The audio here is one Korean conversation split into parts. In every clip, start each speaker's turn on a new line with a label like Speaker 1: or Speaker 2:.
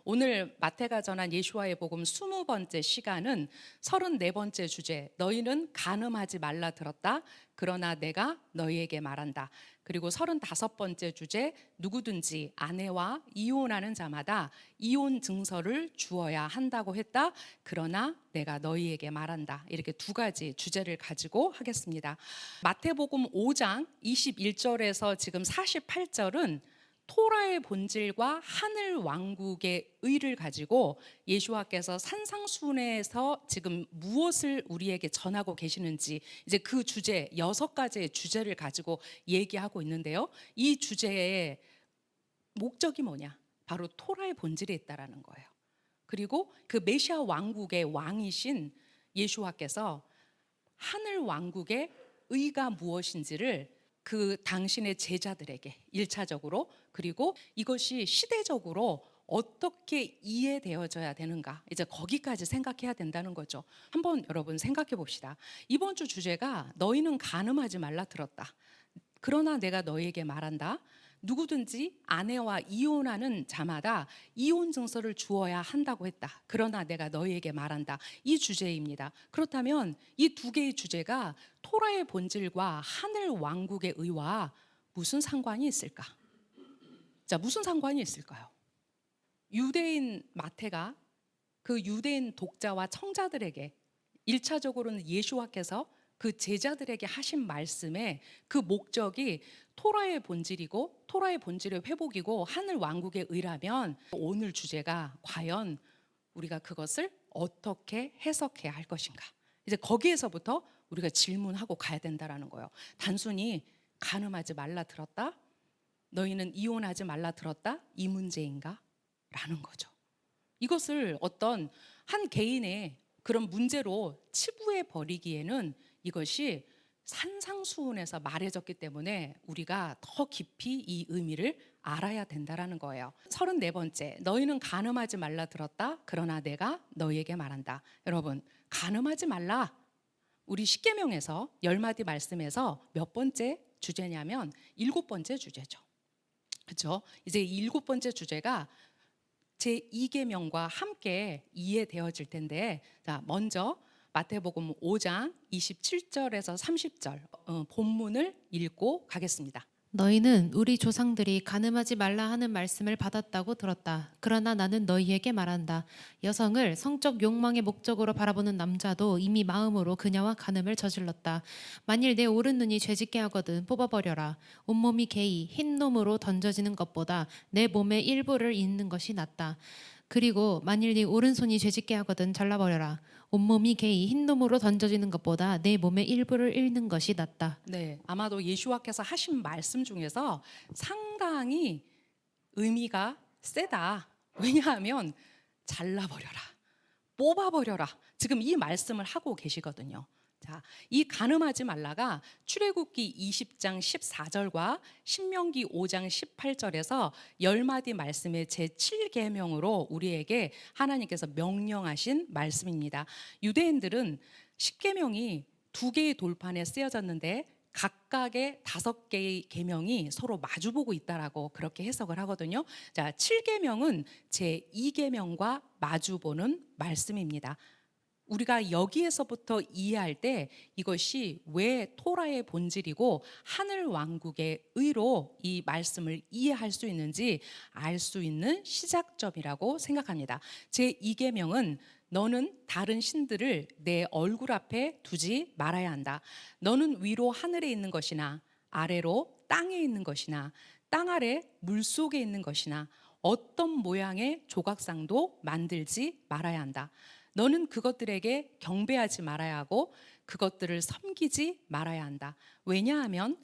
Speaker 1: 오늘 마태가 전한 예수와의 복음 20번째 시간은 34번째 주제, 너희는 간음하지 말라 들었다. 그러나 내가 너희에게 말한다. 그리고 35번째 주제, 누구든지 아내와 이혼하는 자마다 이혼 증서를 주어야 한다고 했다. 그러나 내가 너희에게 말한다. 이렇게 두 가지 주제를 가지고 하겠습니다. 마태복음 5장 21절에서 지금 48절은 토라의 본질과 하늘 왕국의 의를 가지고 예수와께서 산상수훈에서 지금 무엇을 우리에게 전하고 계시는지 이제 그 주제 6가지의 주제를 가지고 얘기하고 있는데요. 이 주제의 목적이 뭐냐? 바로 토라의 본질에 있다라는 거예요. 그리고 그 메시아 왕국의 왕이신 예수와께서 하늘 왕국의 의가 무엇인지를 그 당신의 제자들에게 1차적으로, 그리고 이것이 시대적으로 어떻게 이해되어져야 되는가, 이제 거기까지 생각해야 된다는 거죠. 한번 여러분 생각해 봅시다. 이번 주 주제가 너희는 간음하지 말라 들었다. 그러나 내가 너희에게 말한다. 누구든지 아내와 이혼하는 자마다 이혼 증서를 주어야 한다고 했다. 그러나 내가 너희에게 말한다. 이 주제입니다. 그렇다면 이 두 개의 주제가 토라의 본질과 하늘 왕국의 의와 무슨 상관이 있을까? 자, 무슨 상관이 있을까요? 유대인 마태가 그 유대인 독자와 청자들에게 1차적으로는 예수와께서 그 제자들에게 하신 말씀의 그 목적이 토라의 본질이고 토라의 본질의 회복이고 하늘 왕국의 의라면 오늘 주제가 과연 우리가 그것을 어떻게 해석해야 할 것인가, 이제 거기에서부터 우리가 질문하고 가야 된다라는 거예요. 단순히 간음하지 말라 들었다, 너희는 이혼하지 말라 들었다, 이 문제인가? 라는 거죠. 이것을 어떤 한 개인의 그런 문제로 치부해 버리기에는 이것이 산상수훈에서 말해졌기 때문에 우리가 더 깊이 이 의미를 알아야 된다라는 거예요. 34번째, 너희는 간음하지 말라 들었다. 그러나 내가 너희에게 말한다. 여러분, 간음하지 말라. 우리 십계명에서 10마디 말씀에서 몇 번째 주제냐면 7번째 주제죠. 그렇죠? 이제 7번째 주제가 제2계명과 함께 이해되어질 텐데, 자, 먼저 마태복음 5장 27절에서 30절 본문을 읽고 가겠습니다.
Speaker 2: 너희는 우리 조상들이 간음하지 말라 하는 말씀을 받았다고 들었다. 그러나 나는 너희에게 말한다. 여성을 성적 욕망의 목적으로 바라보는 남자도 이미 마음으로 그녀와 간음을 저질렀다. 만일 내 오른 눈이 죄짓게 하거든 뽑아버려라. 온몸이 개이 흰 놈으로 던져지는 것보다 내 몸의 일부를 잃는 것이 낫다. 그리고 만일 네 오른손이 죄짓게 하거든 잘라버려라. 온몸이 개이 흰놈으로 던져지는 것보다 내 몸의 일부를 잃는 것이 낫다.
Speaker 1: 네, 아마도 예수와께서 하신 말씀 중에서 상당히 의미가 세다. 왜냐하면 잘라버려라, 뽑아버려라, 지금 이 말씀을 하고 계시거든요. 자, 이 간음하지 말라가 출애굽기 20장 14절과 신명기 5장 18절에서 10마디 말씀의 제7계명으로 우리에게 하나님께서 명령하신 말씀입니다. 유대인들은 10계명이 2개의 돌판에 쓰여졌는데 각각의 5개의 계명이 서로 마주보고 있다라고 그렇게 해석을 하거든요. 자, 7계명은 제2계명과 마주보는 말씀입니다. 우리가 여기에서부터 이해할 때 이것이 왜 토라의 본질이고 하늘 왕국의 의로 이 말씀을 이해할 수 있는지 알 수 있는 시작점이라고 생각합니다. 제2계명은 너는 다른 신들을 내 얼굴 앞에 두지 말아야 한다. 너는 위로 하늘에 있는 것이나 아래로 땅에 있는 것이나 땅 아래 물속에 있는 것이나 어떤 모양의 조각상도 만들지 말아야 한다. 너는 그것들에게 경배하지 말아야 하고 그것들을 섬기지 말아야 한다. 왜냐하면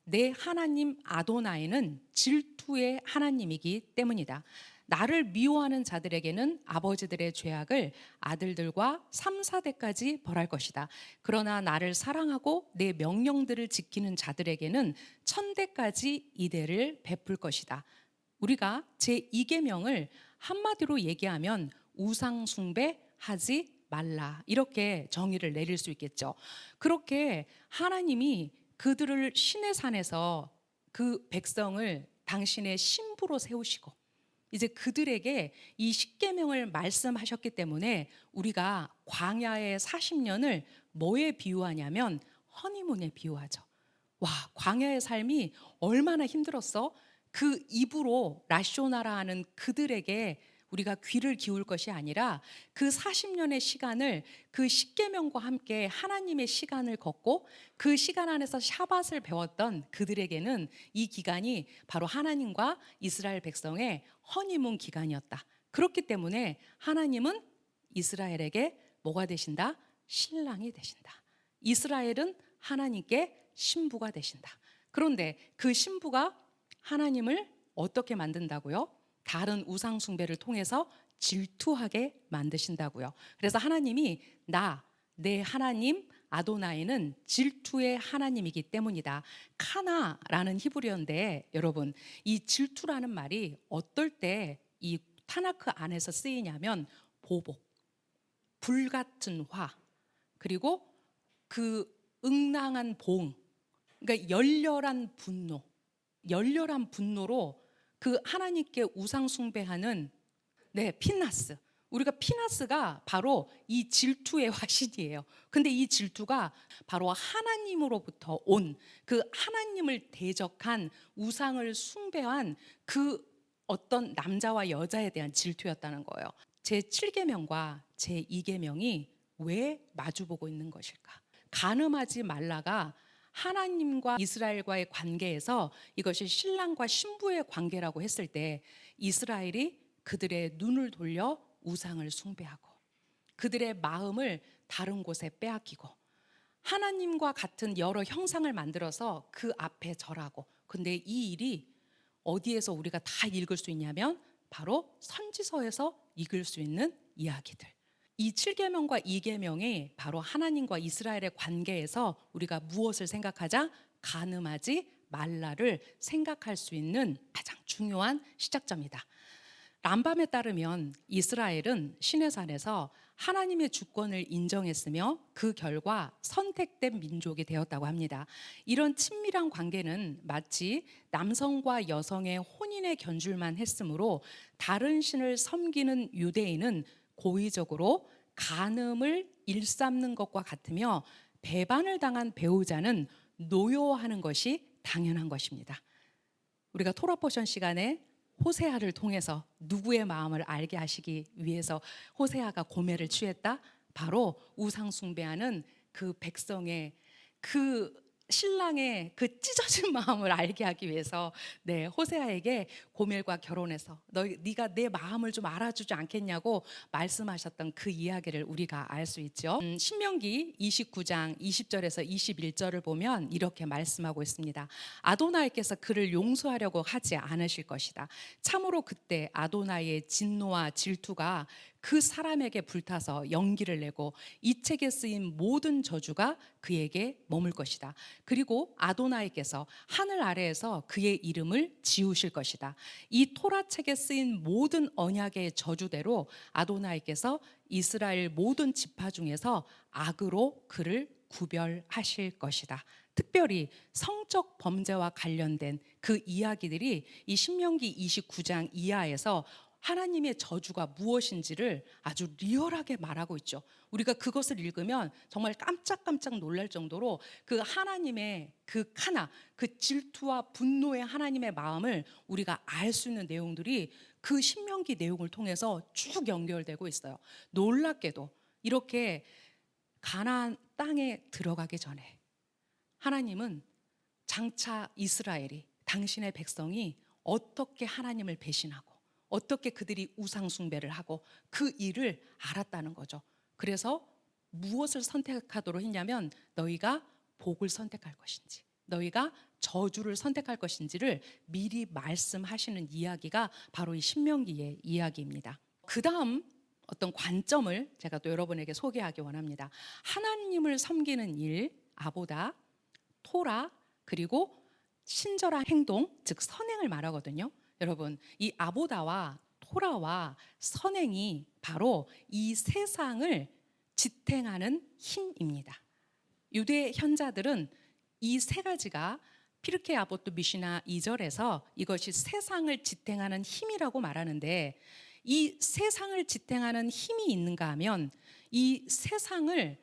Speaker 1: 내 하나님 아도나이는 질투의 하나님이기 때문이다. 나를 미워하는 자들에게는 아버지들의 죄악을 아들들과 3, 4대까지 벌할 것이다. 그러나 나를 사랑하고 내 명령들을 지키는 자들에게는 1000대까지 이대를 베풀 것이다. 우리가 제2계명을 한마디로 얘기하면 우상 숭배하지 말라, 이렇게 정의를 내릴 수 있겠죠. 그렇게 하나님이 그들을 시내 산에서 그 백성을 당신의 신부로 세우시고 이제 그들에게 이 십계명을 말씀하셨기 때문에 우리가 광야의 40년을 뭐에 비유하냐면 허니문에 비유하죠. 와, 광야의 삶이 얼마나 힘들었어? 그 입으로 라쇼나라 하는 그들에게 우리가 귀를 기울 것이 아니라 그 40년의 시간을 그 십계명과 함께 하나님의 시간을 걷고 그 시간 안에서 샤밧을 배웠던 그들에게는 이 기간이 바로 하나님과 이스라엘 백성의 허니문 기간이었다. 그렇기 때문에 하나님은 이스라엘에게 뭐가 되신다? 신랑이 되신다. 이스라엘은 하나님께 신부가 되신다. 그런데 그 신부가 하나님을 어떻게 만든다고요? 다른 우상 숭배를 통해서 질투하게 만드신다고요. 그래서 하나님이 내 하나님 아도나이는 질투의 하나님이기 때문이다. 카나라는 히브리어인데 여러분, 이 질투라는 말이 어떨 때 이 타나크 안에서 쓰이냐면 보복, 불같은 화, 그리고 그 응랑한 봉, 그러니까 열렬한 분노로 그 하나님께 우상 숭배하는 피나스. 우리가 피나스가 바로 이 질투의 화신이에요. 근데 이 질투가 바로 하나님으로부터 온 그 하나님을 대적한 우상을 숭배한 그 어떤 남자와 여자에 대한 질투였다는 거예요. 제7계명과 제2계명이 왜 마주보고 있는 것일까? 간음하지 말라가 하나님과 이스라엘과의 관계에서 이것이 신랑과 신부의 관계라고 했을 때 이스라엘이 그들의 눈을 돌려 우상을 숭배하고 그들의 마음을 다른 곳에 빼앗기고 하나님과 같은 여러 형상을 만들어서 그 앞에 절하고, 근데 이 일이 어디에서 우리가 다 읽을 수 있냐면 바로 선지서에서 읽을 수 있는 이야기들. 이 7계명과 2계명이 바로 하나님과 이스라엘의 관계에서 우리가 무엇을 생각하자? 간음하지 말라를 생각할 수 있는 가장 중요한 시작점이다. 람밤에 따르면 이스라엘은 시내산에서 하나님의 주권을 인정했으며 그 결과 선택된 민족이 되었다고 합니다. 이런 친밀한 관계는 마치 남성과 여성의 혼인의 견줄만 했으므로 다른 신을 섬기는 유대인은 고의적으로 간음을 일삼는 것과 같으며 배반을 당한 배우자는 노여워하는 것이 당연한 것입니다. 우리가 토라 포션 시간에 호세아를 통해서 누구의 마음을 알게 하시기 위해서 호세아가 고매를 취했다? 바로 우상 숭배하는 그 백성의 그 신랑의 그 찢어진 마음을 알게 하기 위해서 호세아에게 고멜과 결혼해서 네가 내 마음을 좀 알아주지 않겠냐고 말씀하셨던 그 이야기를 우리가 알 수 있죠. 신명기 29장 20절에서 21절을 보면 이렇게 말씀하고 있습니다. 아도나이께서 그를 용서하려고 하지 않으실 것이다. 참으로 그때 아도나이의 진노와 질투가 그 사람에게 불타서 연기를 내고 이 책에 쓰인 모든 저주가 그에게 머물 것이다. 그리고 아도나이께서 하늘 아래에서 그의 이름을 지우실 것이다. 이 토라 책에 쓰인 모든 언약의 저주대로 아도나이께서 이스라엘 모든 지파 중에서 악으로 그를 구별하실 것이다. 특별히 성적 범죄와 관련된 그 이야기들이 이 신명기 29장 이하에서 하나님의 저주가 무엇인지를 아주 리얼하게 말하고 있죠. 우리가 그것을 읽으면 정말 깜짝깜짝 놀랄 정도로 그 하나님의 그 카나, 그 질투와 분노의 하나님의 마음을 우리가 알 수 있는 내용들이 그 신명기 내용을 통해서 쭉 연결되고 있어요. 놀랍게도 이렇게 가나안 땅에 들어가기 전에 하나님은 장차 이스라엘이, 당신의 백성이 어떻게 하나님을 배신하고 어떻게 그들이 우상 숭배를 하고 그 일을 알았다는 거죠. 그래서 무엇을 선택하도록 했냐면 너희가 복을 선택할 것인지 너희가 저주를 선택할 것인지를 미리 말씀하시는 이야기가 바로 이 신명기의 이야기입니다. 그 다음 어떤 관점을 제가 또 여러분에게 소개하기 원합니다. 하나님을 섬기는 일, 아보다, 토라, 그리고 친절한 행동, 즉 선행을 말하거든요. 여러분, 이 아보다와 토라와 선행이 바로 이 세상을 지탱하는 힘입니다. 유대 현자들은 이 세 가지가 피르케 아보트 미시나 2절에서 이것이 세상을 지탱하는 힘이라고 말하는데, 이 세상을 지탱하는 힘이 있는가 하면 이 세상을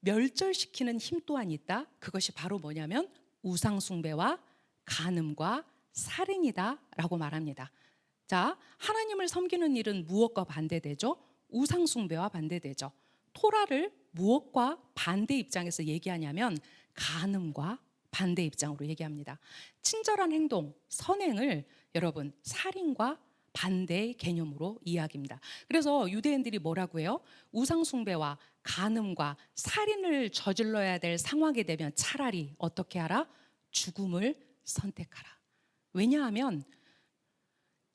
Speaker 1: 멸절시키는 힘 또한 있다. 그것이 바로 뭐냐면 우상숭배와 간음과 살인이다라고 말합니다. 자, 하나님을 섬기는 일은 무엇과 반대되죠? 우상숭배와 반대되죠. 토라를 무엇과 반대 입장에서 얘기하냐면 간음과 반대 입장으로 얘기합니다. 친절한 행동, 선행을 여러분 살인과 반대의 개념으로 이야기합니다. 그래서 유대인들이 뭐라고 해요? 우상숭배와 간음과 살인을 저질러야 될 상황이 되면 차라리 어떻게 하라? 죽음을 선택하라. 왜냐하면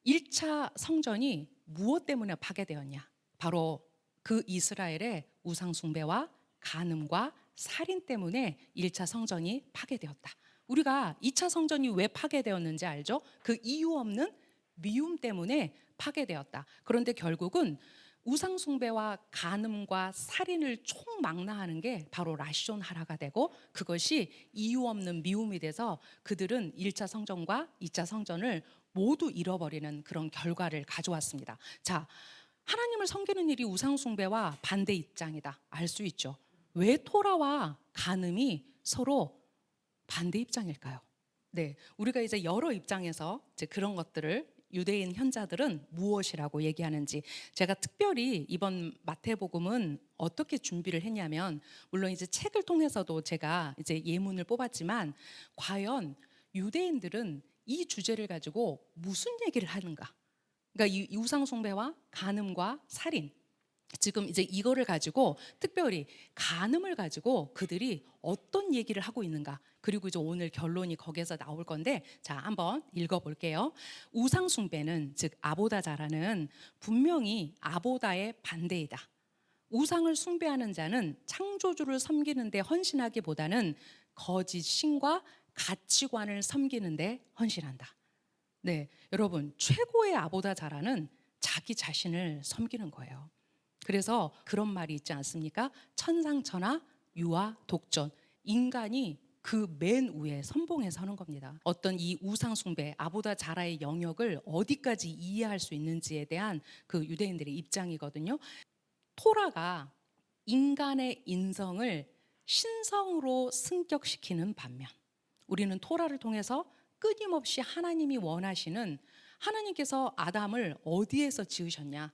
Speaker 1: 1차 성전이 무엇 때문에 파괴되었냐? 바로 그 이스라엘의 우상숭배와 간음과 살인 때문에 1차 성전이 파괴되었다. 우리가 2차 성전이 왜 파괴되었는지 알죠? 그 이유 없는 미움 때문에 파괴되었다. 그런데 결국은 우상숭배와 간음과 살인을 총망라하는 게 바로 라숑 하라가 되고, 그것이 이유 없는 미움이 돼서 그들은 1차 성전과 2차 성전을 모두 잃어버리는 그런 결과를 가져왔습니다. 자, 하나님을 섬기는 일이 우상숭배와 반대 입장이다. 알 수 있죠. 왜 토라와 간음이 서로 반대 입장일까요? 네, 우리가 이제 여러 입장에서 이제 그런 것들을 유대인 현자들은 무엇이라고 얘기하는지, 제가 특별히 이번 마태복음은 어떻게 준비를 했냐면, 물론 이제 책을 통해서도 제가 이제 예문을 뽑았지만, 과연 유대인들은 이 주제를 가지고 무슨 얘기를 하는가? 그러니까 이 우상숭배와 간음과 살인, 지금 이제 이거를 가지고 특별히 간음을 가지고 그들이 어떤 얘기를 하고 있는가, 그리고 이제 오늘 결론이 거기에서 나올 건데, 자, 한번 읽어볼게요. 우상숭배는, 즉 아보다자라는, 분명히 아보다의 반대이다. 우상을 숭배하는 자는 창조주를 섬기는 데 헌신하기보다는 거짓 신과 가치관을 섬기는 데 헌신한다. 네, 여러분, 최고의 아보다자라는 자기 자신을 섬기는 거예요. 그래서 그런 말이 있지 않습니까? 천상천하 유아 독존. 인간이 그 맨 위에 선봉에 서는 겁니다. 어떤 이 우상숭배, 아보다자라의 영역을 어디까지 이해할 수 있는지에 대한 그 유대인들의 입장이거든요. 토라가 인간의 인성을 신성으로 승격시키는 반면, 우리는 토라를 통해서 끊임없이 하나님이 원하시는, 하나님께서 아담을 어디에서 지으셨냐?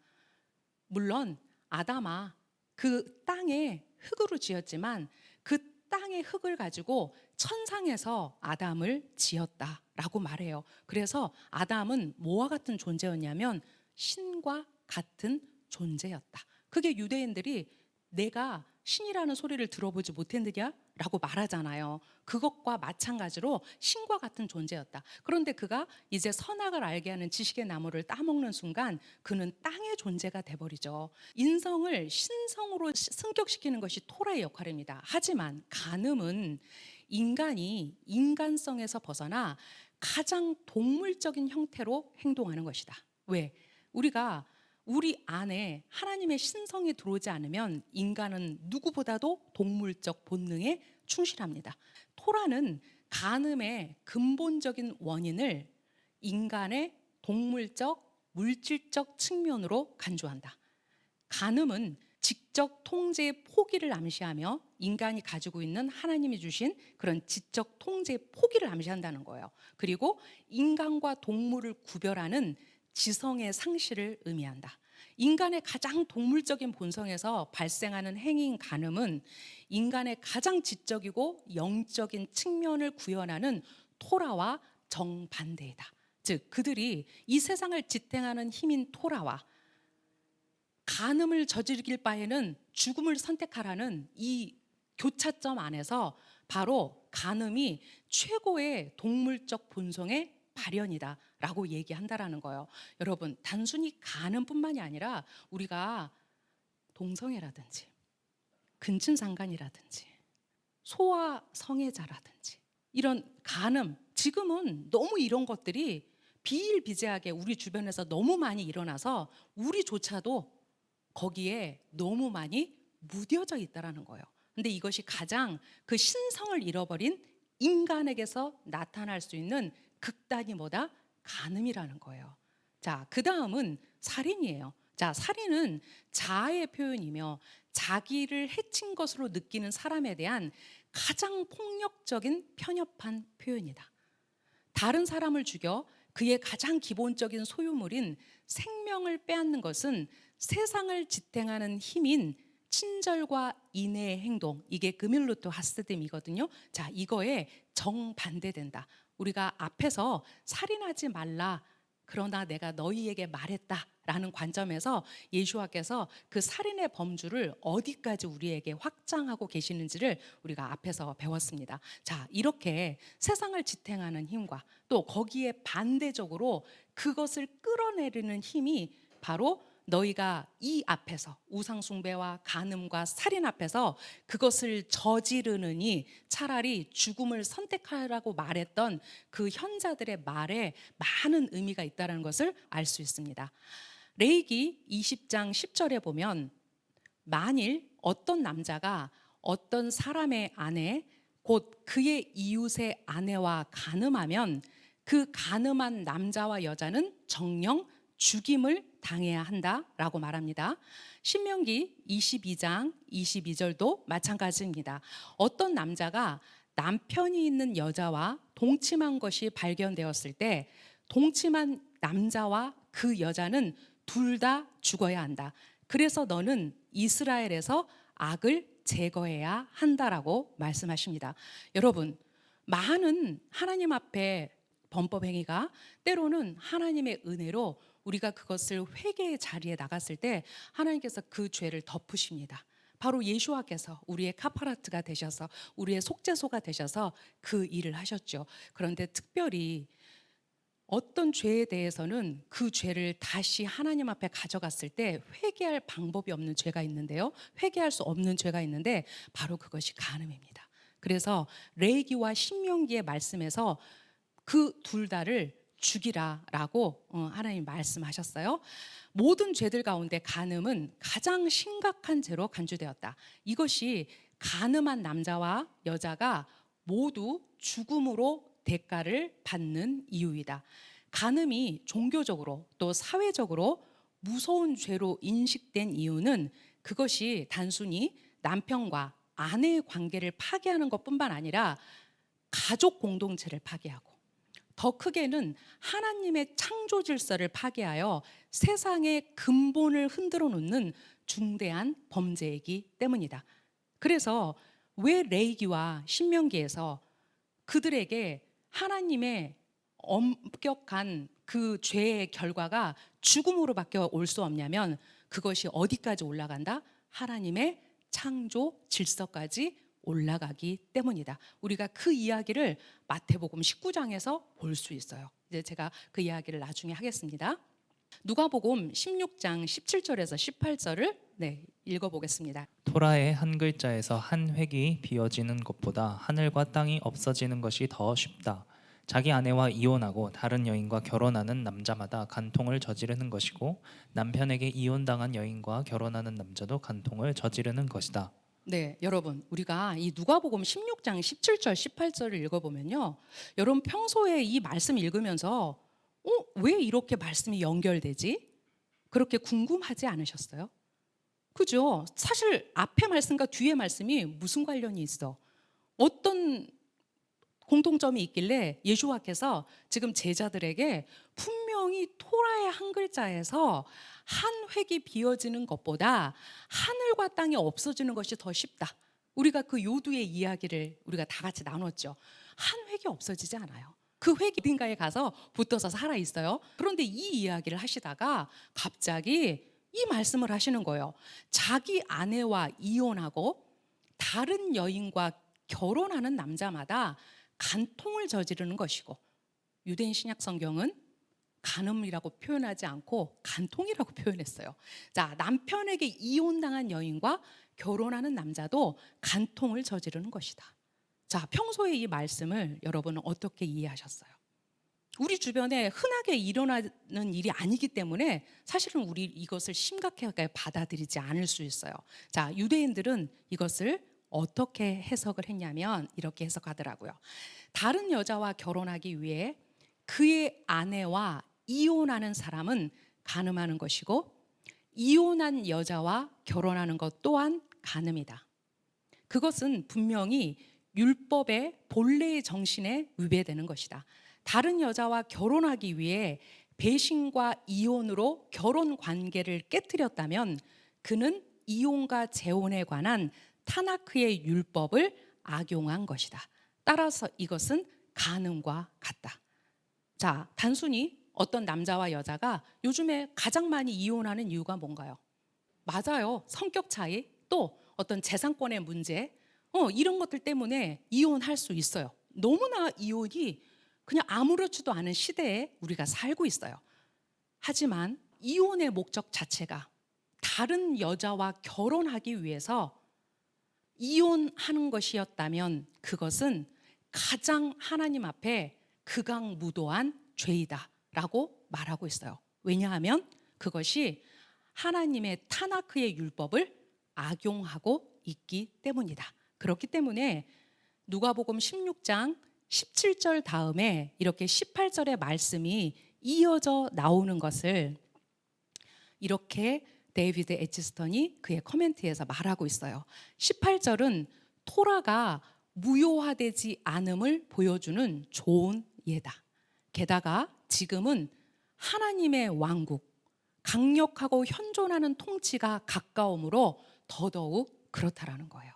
Speaker 1: 물론 아담아, 그 땅에 흙으로 지었지만 그 땅의 흙을 가지고 천상에서 아담을 지었다라고 말해요. 그래서 아담은 뭐와 같은 존재였냐면 신과 같은 존재였다. 그게 유대인들이 내가 신이라는 소리를 들어보지 못했느냐라고 말하잖아요. 그것과 마찬가지로 신과 같은 존재였다. 그런데 그가 이제 선악을 알게 하는 지식의 나무를 따먹는 순간 그는 땅의 존재가 돼버리죠. 인성을 신성으로 승격시키는 것이 토라의 역할입니다. 하지만 간음은 인간이 인간성에서 벗어나 가장 동물적인 형태로 행동하는 것이다. 왜? 우리 안에 하나님의 신성이 들어오지 않으면 인간은 누구보다도 동물적 본능에 충실합니다. 토라는 간음의 근본적인 원인을 인간의 동물적, 물질적 측면으로 간주한다. 간음은 지적 통제의 포기를 암시하며 인간이 가지고 있는 하나님이 주신 그런 지적 통제의 포기를 암시한다는 거예요. 그리고 인간과 동물을 구별하는 지성의 상실을 의미한다. 인간의 가장 동물적인 본성에서 발생하는 행위인 간음은 인간의 가장 지적이고 영적인 측면을 구현하는 토라와 정반대이다. 즉 그들이 이 세상을 지탱하는 힘인 토라와 간음을 저지르길 바에는 죽음을 선택하라는 이 교차점 안에서 바로 간음이 최고의 동물적 본성의 발현이다 라고 얘기한다라는 거예요. 여러분, 단순히 간음뿐만이 아니라 우리가 동성애라든지 근친상간이라든지 소아성애자라든지 이런 간음, 지금은 너무 이런 것들이 비일비재하게 우리 주변에서 너무 많이 일어나서 우리조차도 거기에 너무 많이 무뎌져 있다라는 거예요. 근데 이것이 가장 그 신성을 잃어버린 인간에게서 나타날 수 있는 극단이 뭐다? 간음이라는 거예요. 자, 그 다음은 살인이에요. 자, 살인은 자아의 표현이며 자기를 해친 것으로 느끼는 사람에 대한 가장 폭력적인 편협한 표현이다. 다른 사람을 죽여 그의 가장 기본적인 소유물인 생명을 빼앗는 것은 세상을 지탱하는 힘인 친절과 인애의 행동, 이게 그밀루트 하스뎀이거든요. 자, 이거에 정반대된다. 우리가 앞에서 살인하지 말라, 그러나 내가 너희에게 말했다라는 관점에서 예수와께서 그 살인의 범주를 어디까지 우리에게 확장하고 계시는지를 우리가 앞에서 배웠습니다. 자, 이렇게 세상을 지탱하는 힘과 또 거기에 반대적으로 그것을 끌어내리는 힘이 바로 너희가 이 앞에서 우상숭배와 간음과 살인 앞에서 그것을 저지르느니 차라리 죽음을 선택하라고 말했던 그 현자들의 말에 많은 의미가 있다는 것을 알 수 있습니다. 레위기 20장 10절에 보면 만일 어떤 남자가 어떤 사람의 아내 곧 그의 이웃의 아내와 간음하면 그 간음한 남자와 여자는 정령 죽임을 당해야 한다라고 말합니다. 신명기 22장 22절도 마찬가지입니다. 어떤 남자가 남편이 있는 여자와 동침한 것이 발견되었을 때 동침한 남자와 그 여자는 둘 다 죽어야 한다. 그래서 너는 이스라엘에서 악을 제거해야 한다라고 말씀하십니다. 여러분, 많은 하나님 앞에 범법 행위가 때로는 하나님의 은혜로 우리가 그것을 회개의 자리에 나갔을 때 하나님께서 그 죄를 덮으십니다. 바로 예수와께서 우리의 카파라트가 되셔서 우리의 속죄소가 되셔서 그 일을 하셨죠. 그런데 특별히 어떤 죄에 대해서는 그 죄를 다시 하나님 앞에 가져갔을 때 회개할 방법이 없는 죄가 있는데요. 회개할 수 없는 죄가 있는데 바로 그것이 간음입니다. 그래서 레위기와 신명기의 말씀에서 그 둘 다를 죽이라라고 하나님 말씀하셨어요. 모든 죄들 가운데 간음은 가장 심각한 죄로 간주되었다. 이것이 간음한 남자와 여자가 모두 죽음으로 대가를 받는 이유이다. 간음이 종교적으로 또 사회적으로 무서운 죄로 인식된 이유는 그것이 단순히 남편과 아내의 관계를 파괴하는 것뿐만 아니라 가족 공동체를 파괴하고 더 크게는 하나님의 창조 질서를 파괴하여 세상의 근본을 흔들어 놓는 중대한 범죄이기 때문이다. 그래서 왜 레위기와 신명기에서 그들에게 하나님의 엄격한 그 죄의 결과가 죽음으로밖에 올 수 없냐면 그것이 어디까지 올라간다? 하나님의 창조 질서까지 올라가기 때문이다. 우리가 그 이야기를 마태복음 19장에서 볼 수 있어요. 이제 제가 그 이야기를 나중에 하겠습니다. 누가복음 16장 17절에서 18절을 읽어보겠습니다.
Speaker 3: 토라의 한 글자에서 한 획이 비어지는 것보다 하늘과 땅이 없어지는 것이 더 쉽다. 자기 아내와 이혼하고 다른 여인과 결혼하는 남자마다 간통을 저지르는 것이고 남편에게 이혼당한 여인과 결혼하는 남자도 간통을 저지르는 것이다.
Speaker 1: 네, 여러분, 우리가 이 누가복음 16장 17절, 18절을 읽어보면요, 여러분 평소에 이 말씀 읽으면서 왜 이렇게 말씀이 연결되지? 그렇게 궁금하지 않으셨어요? 그죠? 사실 앞에 말씀과 뒤에 말씀이 무슨 관련이 있어? 어떤 공통점이 있길래 예수와께서 지금 제자들에게 분명히 토라의 한 글자에서 한 획이 비어지는 것보다 하늘과 땅이 없어지는 것이 더 쉽다. 우리가 그 요두의 이야기를 우리가 다 같이 나눴죠. 한 획이 없어지지 않아요. 그 획이 어딘가에 가서 붙어서 살아 있어요. 그런데 이 이야기를 하시다가 갑자기 이 말씀을 하시는 거예요. 자기 아내와 이혼하고 다른 여인과 결혼하는 남자마다 간통을 저지르는 것이고, 유대인 신약 성경은 간음이라고 표현하지 않고 간통이라고 표현했어요. 자, 남편에게 이혼당한 여인과 결혼하는 남자도 간통을 저지르는 것이다. 자, 평소에 이 말씀을 여러분은 어떻게 이해하셨어요? 우리 주변에 흔하게 일어나는 일이 아니기 때문에 사실은 우리 이것을 심각하게 받아들이지 않을 수 있어요. 자, 유대인들은 이것을 어떻게 해석을 했냐면 이렇게 해석하더라고요. 다른 여자와 결혼하기 위해 그의 아내와 이혼하는 사람은 간음하는 것이고, 이혼한 여자와 결혼하는 것 또한 간음이다. 그것은 분명히 율법의 본래의 정신에 위배되는 것이다. 다른 여자와 결혼하기 위해 배신과 이혼으로 결혼 관계를 깨뜨렸다면 그는 이혼과 재혼에 관한 타나크의 율법을 악용한 것이다. 따라서 이것은 간음과 같다. 자, 단순히 어떤 남자와 여자가 요즘에 가장 많이 이혼하는 이유가 뭔가요? 맞아요. 성격 차이, 또 어떤 재산권의 문제, 이런 것들 때문에 이혼할 수 있어요. 너무나 이혼이 그냥 아무렇지도 않은 시대에 우리가 살고 있어요. 하지만 이혼의 목적 자체가 다른 여자와 결혼하기 위해서 이혼하는 것이었다면 그것은 가장 하나님 앞에 극악무도한 죄이다라고 말하고 있어요. 왜냐하면 그것이 하나님의 타나크의 율법을 악용하고 있기 때문이다. 그렇기 때문에 누가복음 16장 17절 다음에 이렇게 18절의 말씀이 이어져 나오는 것을 이렇게 데이비드 에치스턴이 그의 코멘트에서 말하고 있어요. 18절은 토라가 무효화되지 않음을 보여주는 좋은 예다. 게다가 지금은 하나님의 왕국, 강력하고 현존하는 통치가 가까움으로 더더욱 그렇다라는 거예요.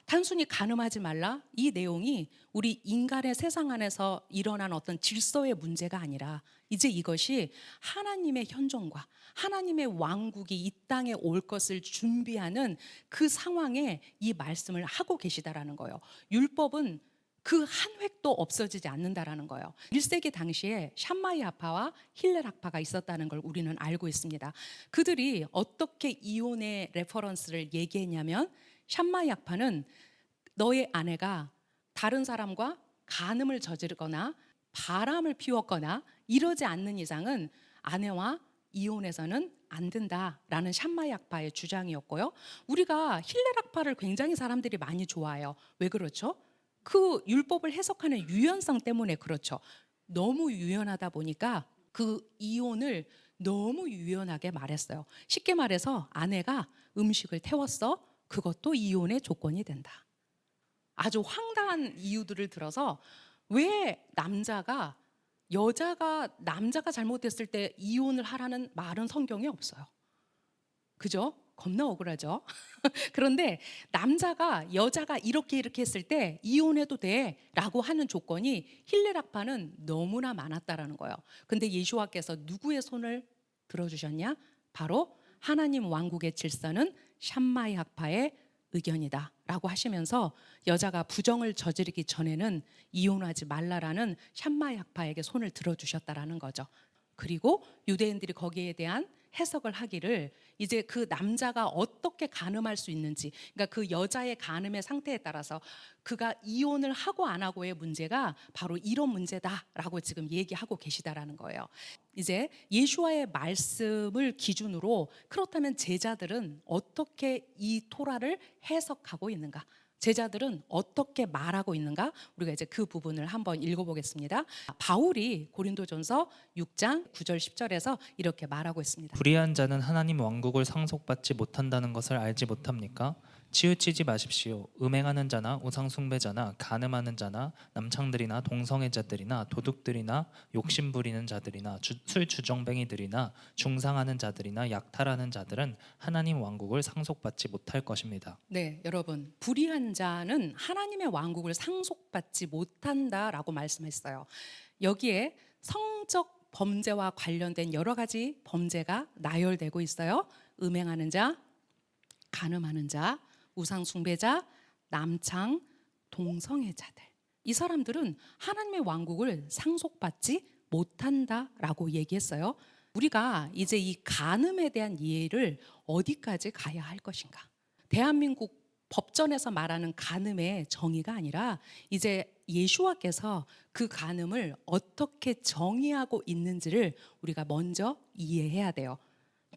Speaker 1: 단순히 간음하지 말라, 이 내용이 우리 인간의 세상 안에서 일어난 어떤 질서의 문제가 아니라 이제 이것이 하나님의 현존과 하나님의 왕국이 이 땅에 올 것을 준비하는 그 상황에 이 말씀을 하고 계시다라는 거예요. 율법은 그 한 획도 없어지지 않는다라는 거예요. 1세기 당시에 샴마이 학파와 힐렐 학파가 있었다는 걸 우리는 알고 있습니다. 그들이 어떻게 이혼의 레퍼런스를 얘기했냐면, 샴마이 학파는 너의 아내가 다른 사람과 간음을 저지르거나 바람을 피웠거나 이러지 않는 이상은 아내와 이혼해서는 안 된다라는 샴마이 학파의 주장이었고요. 우리가 힐렐 학파를 굉장히 사람들이 많이 좋아해요. 왜 그렇죠? 그 율법을 해석하는 유연성 때문에 그렇죠. 너무 유연하다 보니까 그 이혼을 너무 유연하게 말했어요. 쉽게 말해서 아내가 음식을 태웠어. 그것도 이혼의 조건이 된다. 아주 황당한 이유들을 들어서 왜 남자가 잘못했을 때 이혼을 하라는 말은 성경에 없어요. 그죠? 겁나 억울하죠. 그런데 여자가 이렇게 했을 때 이혼해도 돼라고 하는 조건이 힐렐 학파는 너무나 많았다라는 거예요. 근데 예수와께서 누구의 손을 들어주셨냐? 바로 하나님 왕국의 질서는 샴마이 학파의 의견이다라고 하시면서 여자가 부정을 저지르기 전에는 이혼하지 말라라는 샴마이 학파에게 손을 들어주셨다라는 거죠. 그리고 유대인들이 거기에 대한 해석을 하기를 이제 그 남자가 어떻게 간음할 수 있는지, 그러니까 그 여자의 간음의 상태에 따라서 그가 이혼을 하고 안 하고의 문제가 바로 이런 문제다라고 지금 얘기하고 계시다라는 거예요. 이제 예수와의 말씀을 기준으로 그렇다면 제자들은 어떻게 이 토라를 해석하고 있는가? 제자들은 어떻게 말하고 있는가? 우리가 이제 그 부분을 한번 읽어보겠습니다. 바울이 고린도전서 6장 9절 10절에서 이렇게 말하고 있습니다.
Speaker 3: 불의한 자는 하나님 왕국을 상속받지 못한다는 것을 알지 못합니까? 치우치지 마십시오. 음행하는 자나 우상 숭배자나 간음하는 자나 남창들이나 동성애자들이나 도둑들이나 욕심 부리는 자들이나 술 주정뱅이들이나 중상하는 자들이나 약탈하는 자들은 하나님 왕국을 상속받지 못할 것입니다.
Speaker 1: 네, 여러분, 불의한 자는 하나님의 왕국을 상속받지 못한다라고 말씀했어요. 여기에 성적 범죄와 관련된 여러 가지 범죄가 나열되고 있어요. 음행하는 자, 간음하는 자, 우상 숭배자, 남창, 동성애자들. 이 사람들은 하나님의 왕국을 상속받지 못한다라고 얘기했어요. 우리가 이제 이 간음에 대한 이해를 어디까지 가야 할 것인가? 대한민국 법전에서 말하는 간음의 정의가 아니라 이제 예수와께서 그 간음을 어떻게 정의하고 있는지를 우리가 먼저 이해해야 돼요.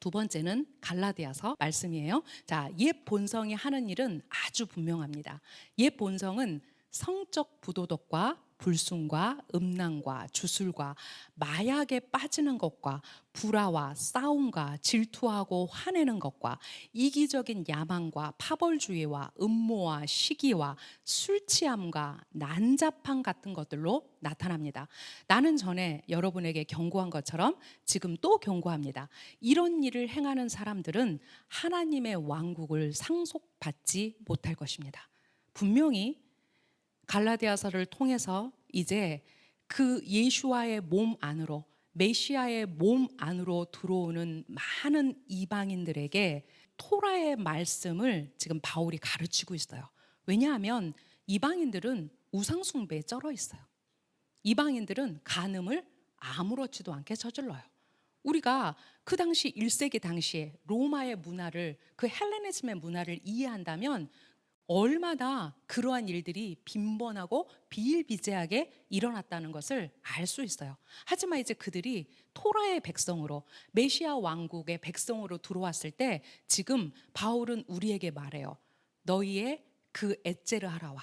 Speaker 1: 두 번째는 갈라디아서 말씀이에요. 자, 옛 본성이 하는 일은 아주 분명합니다. 옛 본성은 성적 부도덕과 불순과 음란과 주술과 마약에 빠지는 것과 불화와 싸움과 질투하고 화내는 것과 이기적인 야망과 파벌주의와 음모와 시기와 술 취함과 난잡함 같은 것들로 나타납니다. 나는 전에 여러분에게 경고한 것처럼 지금 또 경고합니다. 이런 일을 행하는 사람들은 하나님의 왕국을 상속받지 못할 것입니다. 분명히 갈라디아서를 통해서 이제 그 예수와의 몸 안으로, 메시아의 몸 안으로 들어오는 많은 이방인들에게 토라의 말씀을 지금 바울이 가르치고 있어요. 왜냐하면 이방인들은 우상숭배에 쩔어 있어요. 이방인들은 간음을 아무렇지도 않게 저질러요. 우리가 그 당시 1세기 당시에 로마의 문화를, 그 헬레니즘의 문화를 이해한다면 얼마나 그러한 일들이 빈번하고 비일비재하게 일어났다는 것을 알 수 있어요. 하지만 이제 그들이 토라의 백성으로, 메시아 왕국의 백성으로 들어왔을 때 지금 바울은 우리에게 말해요. 너희의 그 에제르하라와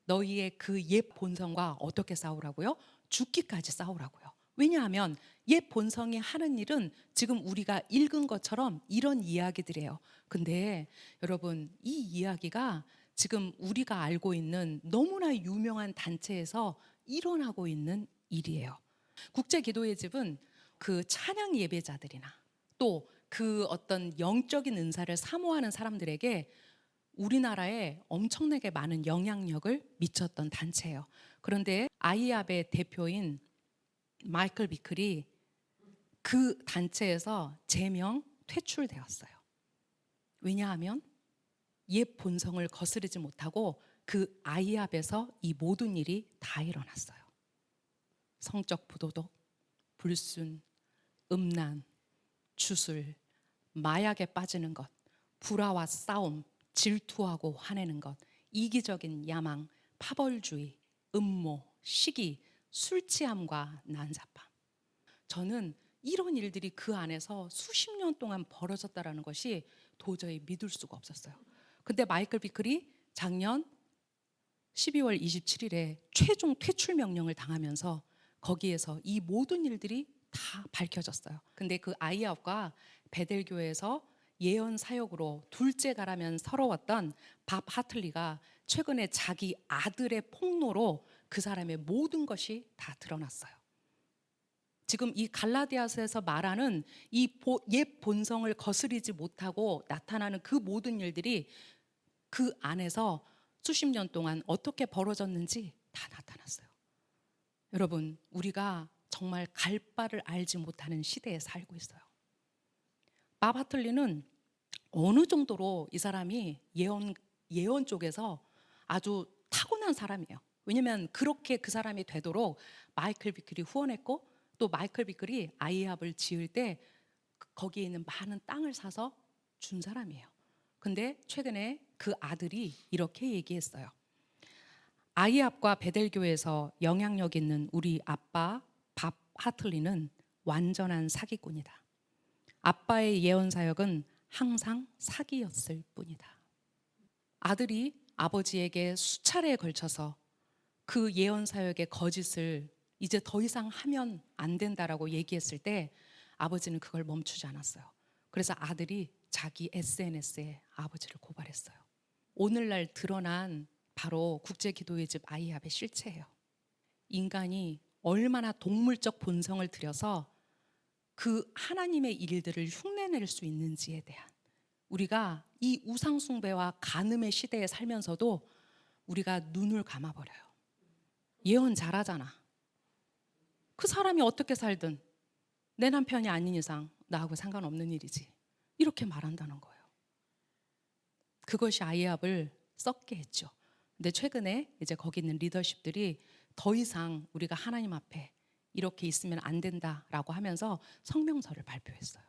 Speaker 1: 너희의 그 옛 본성과 어떻게 싸우라고요? 죽기까지 싸우라고요. 왜냐하면 옛 본성이 하는 일은 지금 우리가 읽은 것처럼 이런 이야기들이에요. 근데 여러분, 이 이야기가 지금 우리가 알고 있는 너무나 유명한 단체에서 일어나고 있는 일이에요. 국제기도의 집은 그 찬양 예배자들이나 또 그 어떤 영적인 은사를 사모하는 사람들에게 우리나라에 엄청나게 많은 영향력을 미쳤던 단체예요. 그런데 아이압의 대표인 마이클 비클이 그 단체에서 제명 퇴출되었어요. 왜냐하면 옛 본성을 거스르지 못하고 그 아이압에서 이 모든 일이 다 일어났어요. 성적 부도덕, 불순, 음란, 주술, 마약에 빠지는 것, 불화와 싸움, 질투하고 화내는 것, 이기적인 야망, 파벌주의, 음모, 시기, 술 취함과 난잡함. 저는 이런 일들이 그 안에서 수십 년 동안 벌어졌다라는 것이 도저히 믿을 수가 없었어요. 근데 마이클 비클이 작년 12월 27일에 최종 퇴출 명령을 당하면서 거기에서 이 모든 일들이 다 밝혀졌어요. 근데 그 아이압과 베델교회에서 예언 사역으로 둘째 가라면 서러웠던 밥 하틀리가 최근에 자기 아들의 폭로로 그 사람의 모든 것이 다 드러났어요. 지금 이 갈라디아서에서 말하는 이 옛 본성을 거스르지 못하고 나타나는 그 모든 일들이 그 안에서 수십 년 동안 어떻게 벌어졌는지 다 나타났어요. 여러분, 우리가 정말 갈 바를 알지 못하는 시대에 살고 있어요. 밥 하틀리는 어느 정도로 이 사람이 예언 쪽에서 아주 타고난 사람이에요. 왜냐하면 그렇게 그 사람이 되도록 마이클 비클이 후원했고, 또 마이클 비클이 아이압을 지을 때 거기에 있는 많은 땅을 사서 준 사람이에요. 근데 최근에 그 아들이 이렇게 얘기했어요. 아이압과 베델교에서 영향력 있는 우리 아빠 밥 하틀리는 완전한 사기꾼이다. 아빠의 예언 사역은 항상 사기였을 뿐이다. 아들이 아버지에게 수차례에 걸쳐서 그 예언 사역의 거짓을 이제 더 이상 하면 안 된다라고 얘기했을 때 아버지는 그걸 멈추지 않았어요. 그래서 아들이 자기 SNS에 아버지를 고발했어요. 오늘날 드러난 바로 국제기도의 집 아이압의 실체예요. 인간이 얼마나 동물적 본성을 들여서 그 하나님의 일들을 흉내낼 수 있는지에 대한, 우리가 이 우상숭배와 간음의 시대에 살면서도 우리가 눈을 감아버려요. 예언 잘하잖아. 그 사람이 어떻게 살든 내 남편이 아닌 이상 나하고 상관없는 일이지, 이렇게 말한다는 거예요. 그것이 아이압을 썩게 했죠. 근데 최근에 이제 거기 있는 리더십들이 더 이상 우리가 하나님 앞에 이렇게 있으면 안 된다라고 하면서 성명서를 발표했어요.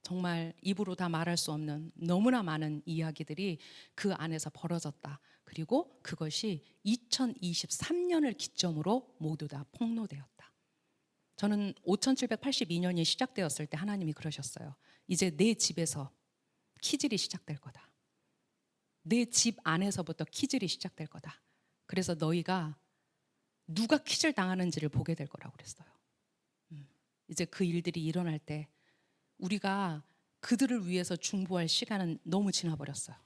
Speaker 1: 정말 입으로 다 말할 수 없는 너무나 많은 이야기들이 그 안에서 벌어졌다. 그리고 그것이 2023년을 기점으로 모두 다 폭로되었다. 저는 5782년이 시작되었을 때 하나님이 그러셨어요. 이제 내 집에서 키질이 시작될 거다. 내 집 안에서부터 키질이 시작될 거다. 그래서 너희가 누가 키질 당하는지를 보게 될 거라고 그랬어요. 이제 그 일들이 일어날 때 우리가 그들을 위해서 중보할 시간은 너무 지나버렸어요.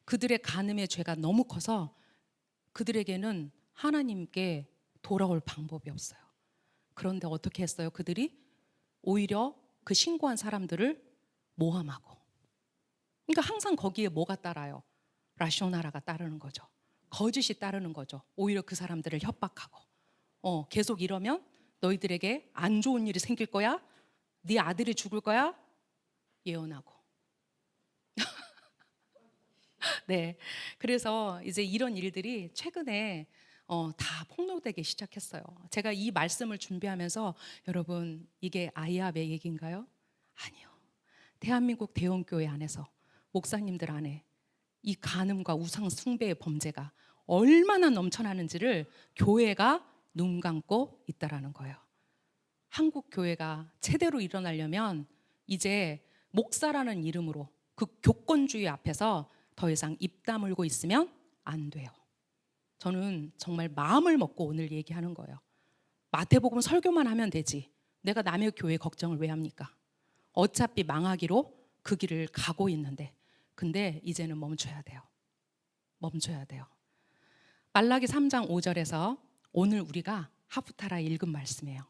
Speaker 1: 그들의 간음의 죄가 너무 커서 그들에게는 하나님께 돌아올 방법이 없어요. 그런데 어떻게 했어요? 그들이 오히려 그 신고한 사람들을 모함하고. 그러니까 항상 거기에 뭐가 따라요? 라쇼나라가 따르는 거죠. 거짓이 따르는 거죠. 오히려 그 사람들을 협박하고. 계속 이러면 너희들에게 안 좋은 일이 생길 거야. 네 아들이 죽을 거야. 예언하고. 네. 그래서 이제 이런 일들이 최근에 다 폭로되기 시작했어요. 제가 이 말씀을 준비하면서 여러분 이게 아이압의 얘기인가요? 아니요. 대한민국 대형교회 안에서 목사님들 안에 이 간음과 우상 숭배의 범죄가 얼마나 넘쳐나는지를 교회가 눈 감고 있다라는 거예요. 한국 교회가 제대로 일어나려면 이제 목사라는 이름으로 그 교권주의 앞에서 더 이상 입 다물고 있으면 안 돼요. 저는 정말 마음을 먹고 오늘 얘기하는 거예요. 마태복음 설교만 하면 되지. 내가 남의 교회 걱정을 왜 합니까? 어차피 망하기로 그 길을 가고 있는데. 근데 이제는 멈춰야 돼요. 멈춰야 돼요. 말라기 3장 5절에서 오늘 우리가 하프타라 읽은 말씀이에요.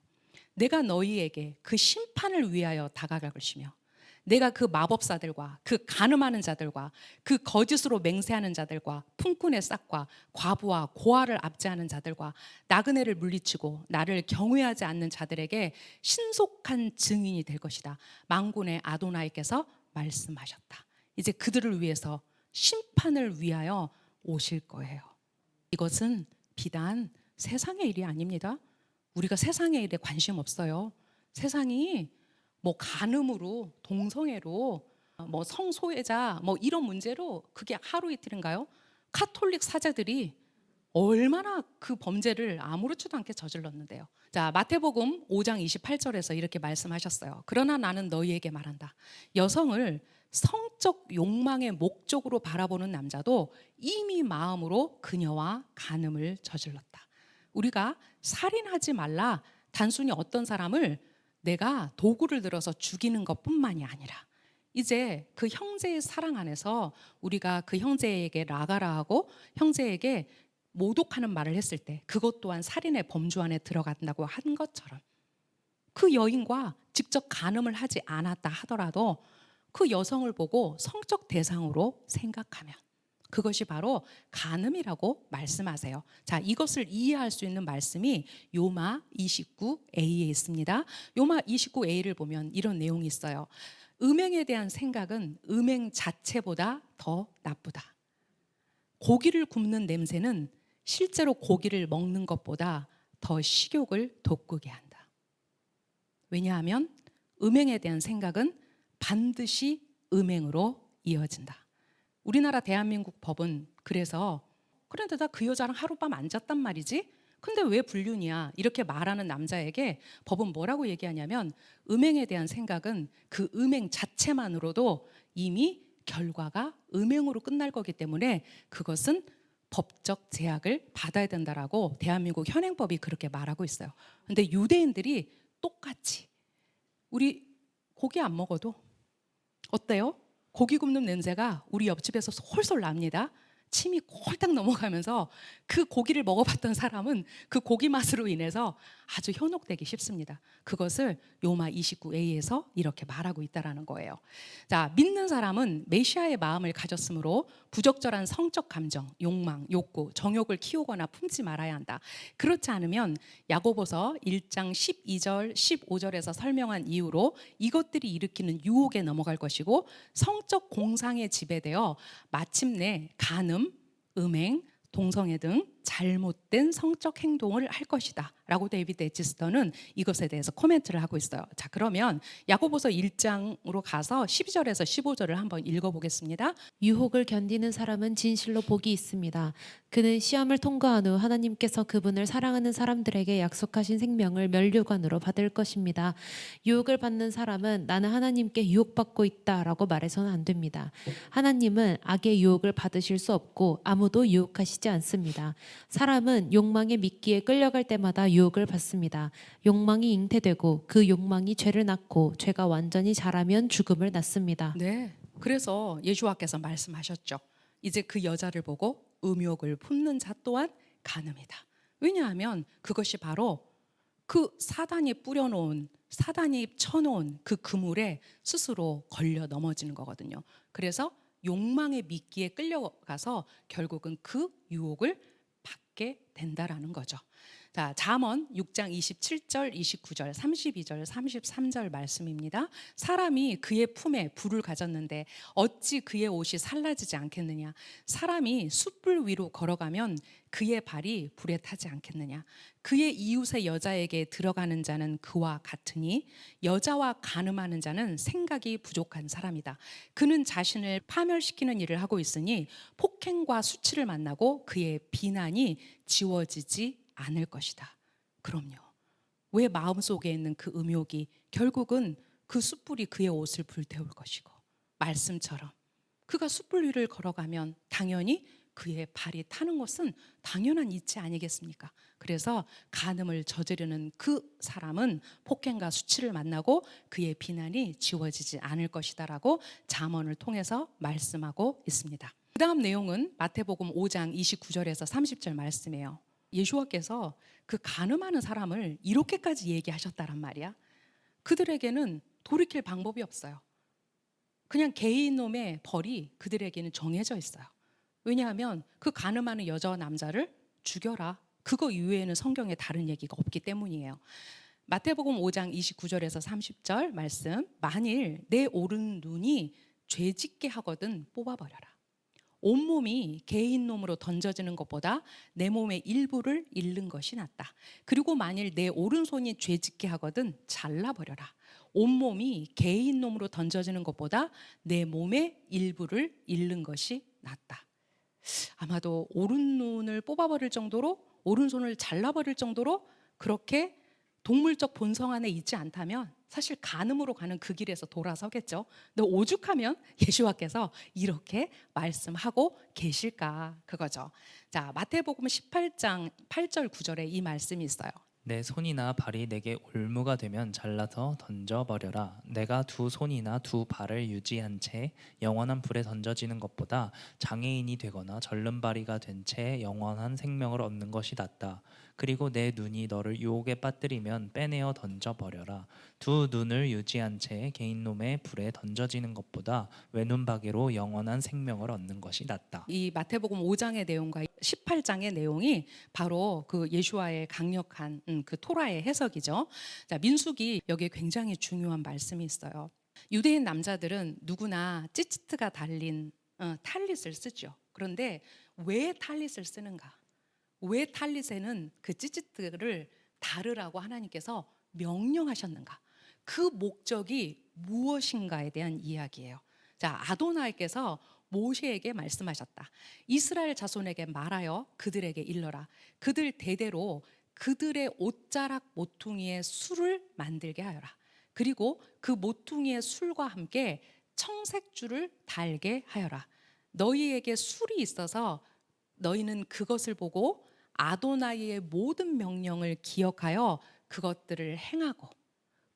Speaker 1: 내가 너희에게 그 심판을 위하여 다가갈 것이며 내가 그 마법사들과 그 간음하는 자들과 그 거짓으로 맹세하는 자들과 품꾼의 싹과 과부와 고아를 압제하는 자들과 나그네를 물리치고 나를 경외하지 않는 자들에게 신속한 증인이 될 것이다. 만군의 아도나이께서 말씀하셨다. 이제 그들을 위해서 심판을 위하여 오실 거예요. 이것은 비단 세상의 일이 아닙니다. 우리가 세상의 일에 관심 없어요. 세상이 뭐 간음으로, 동성애로, 뭐 성소외자, 뭐 이런 문제로 그게 하루 이틀인가요? 카톨릭 사제들이 얼마나 그 범죄를 아무렇지도 않게 저질렀는데요. 자, 마태복음 5장 28절에서 이렇게 말씀하셨어요. 그러나 나는 너희에게 말한다. 여성을 성적 욕망의 목적으로 바라보는 남자도 이미 마음으로 그녀와 간음을 저질렀다. 우리가 살인하지 말라, 단순히 어떤 사람을 내가 도구를 들어서 죽이는 것뿐만이 아니라 이제 그 형제의 사랑 안에서 우리가 그 형제에게 라가라 하고 형제에게 모독하는 말을 했을 때 그것 또한 살인의 범주 안에 들어간다고 한 것처럼 그 여인과 직접 간음을 하지 않았다 하더라도 그 여성을 보고 성적 대상으로 생각하면 그것이 바로 간음이라고 말씀하세요. 자, 이것을 이해할 수 있는 말씀이 요마 29a에 있습니다. 요마 29a를 보면 이런 내용이 있어요. 음행에 대한 생각은 음행 자체보다 더 나쁘다. 고기를 굽는 냄새는 실제로 고기를 먹는 것보다 더 식욕을 돋구게 한다. 왜냐하면 음행에 대한 생각은 반드시 음행으로 이어진다. 우리나라 대한민국 법은 그래서 그런데 나 그 여자랑 하룻밤 안 잤단 말이지? 근데 왜 불륜이야? 이렇게 말하는 남자에게 법은 뭐라고 얘기하냐면 음행에 대한 생각은 그 음행 자체만으로도 이미 결과가 음행으로 끝날 거기 때문에 그것은 법적 제약을 받아야 된다라고 대한민국 현행법이 그렇게 말하고 있어요. 근데 유대인들이 똑같이 우리 고기 안 먹어도 어때요? 고기 굽는 냄새가 우리 옆집에서 솔솔 납니다. 침이 콜딱 넘어가면서 그 고기를 먹어봤던 사람은 그 고기 맛으로 인해서 아주 현혹되기 쉽습니다. 그것을 요마 29a에서 이렇게 말하고 있다라는 거예요. 자, 믿는 사람은 메시아의 마음을 가졌으므로 부적절한 성적 감정, 욕망, 욕구, 정욕을 키우거나 품지 말아야 한다. 그렇지 않으면 야고보서 1장 12절, 15절에서 설명한 이유로 이것들이 일으키는 유혹에 넘어갈 것이고 성적 공상에 지배되어 마침내 간음, 음행, 동성애 등 잘못된 성적 행동을 할 것이다 라고 데이비드 에지스터는 이것에 대해서 코멘트를 하고 있어요. 자, 그러면 야고보서 1장으로 가서 12절에서 15절을 한번 읽어보겠습니다.
Speaker 2: 유혹을 견디는 사람은 진실로 복이 있습니다. 그는 시험을 통과한 후 하나님께서 그분을 사랑하는 사람들에게 약속하신 생명을 면류관으로 받을 것입니다. 유혹을 받는 사람은 나는 하나님께 유혹받고 있다라고 말해서는 안 됩니다. 하나님은 악의 유혹을 받으실 수 없고 아무도 유혹하시지 않습니다. 사람은 욕망의 미끼에 끌려갈 때마다 유혹을 받습니다. 욕망이 잉태되고 그 욕망이 죄를 낳고 죄가 완전히 자라면 죽음을 낳습니다.
Speaker 1: 네. 그래서 예수와께서 말씀하셨죠. 이제 그 여자를 보고 음욕을 품는 자 또한 가늠이다. 왜냐하면 그것이 바로 그 사단이 뿌려놓은, 사단이 쳐놓은 그 그물에 스스로 걸려 넘어지는 거거든요. 그래서 욕망의 미끼에 끌려가서 결국은 그 유혹을 받게 된다라는 거죠. 자, 잠언 6장 27절, 29절, 32절, 33절 말씀입니다. 사람이 그의 품에 불을 가졌는데 어찌 그의 옷이 살라지지 않겠느냐. 사람이 숯불 위로 걸어가면 그의 발이 불에 타지 않겠느냐. 그의 이웃의 여자에게 들어가는 자는 그와 같으니 여자와 간음하는 자는 생각이 부족한 사람이다. 그는 자신을 파멸시키는 일을 하고 있으니 폭행과 수치를 만나고 그의 비난이 지워지지 않을 것이다. 그럼요. 왜 마음속에 있는 그 음욕이 결국은 그 숯불이 그의 옷을 불태울 것이고, 말씀처럼 그가 숯불 위를 걸어가면 당연히 그의 발이 타는 것은 당연한 이치 아니겠습니까? 그래서 간음을 저지르는 그 사람은 폭행과 수치를 만나고 그의 비난이 지워지지 않을 것이다라고 잠언을 통해서 말씀하고 있습니다. 그 다음 내용은 마태복음 5장 29절에서 30절 말씀이에요. 예수와께서 그 간음하는 사람을 이렇게까지 얘기하셨다란 말이야. 그들에게는 돌이킬 방법이 없어요. 그냥 개인놈의 벌이 그들에게는 정해져 있어요. 왜냐하면 그 간음하는 여자와 남자를 죽여라. 그거 이외에는 성경에 다른 얘기가 없기 때문이에요. 마태복음 5장 29절에서 30절 말씀. 만일 내 오른 눈이 죄짓게 하거든 뽑아버려라. 온몸이 개인놈으로 던져지는 것보다 내 몸의 일부를 잃는 것이 낫다. 그리고 만일 내 오른손이 죄짓게 하거든 잘라버려라. 온몸이 개인놈으로 던져지는 것보다 내 몸의 일부를 잃는 것이 낫다. 아마도 오른눈을 뽑아버릴 정도로, 오른손을 잘라버릴 정도로 그렇게 동물적 본성 안에 있지 않다면 사실 간음으로 가는 그 길에서 돌아서겠죠. 근데 오죽하면 예수와께서 이렇게 말씀하고 계실까, 그거죠. 자, 마태복음 18장 8절 9절에 이 말씀이 있어요.
Speaker 3: 내 손이나 발이 내게 올무가 되면 잘라서 던져버려라. 내가 두 손이나 두 발을 유지한 채 영원한 불에 던져지는 것보다 장애인이 되거나 절름발이가 된 채 영원한 생명을 얻는 것이 낫다. 그리고 내 눈이 너를 유혹에 빠뜨리면 빼내어 던져버려라. 두 눈을 유지한 채 개인놈의 불에 던져지는 것보다 외눈박이로 영원한 생명을 얻는 것이 낫다.
Speaker 1: 이 마태복음 5장의 내용과 18장의 내용이 바로 그 예수와의 강력한 그 토라의 해석이죠. 자, 민수기 여기에 굉장히 중요한 말씀이 있어요. 유대인 남자들은 누구나 찌찌트가 달린 탈릿을 쓰죠. 그런데 왜 탈릿을 쓰는가? 왜 탈릿에는 그 찌찌트를 다르라고 하나님께서 명령하셨는가? 그 목적이 무엇인가에 대한 이야기예요. 자, 아도나이께서 모세에게 말씀하셨다. 이스라엘 자손에게 말하여 그들에게 일러라. 그들 대대로 그들의 옷자락 모퉁이에 술을 만들게 하여라. 그리고 그 모퉁이의 술과 함께 청색줄을 달게 하여라. 너희에게 술이 있어서 너희는 그것을 보고 아도나이의 모든 명령을 기억하여 그것들을 행하고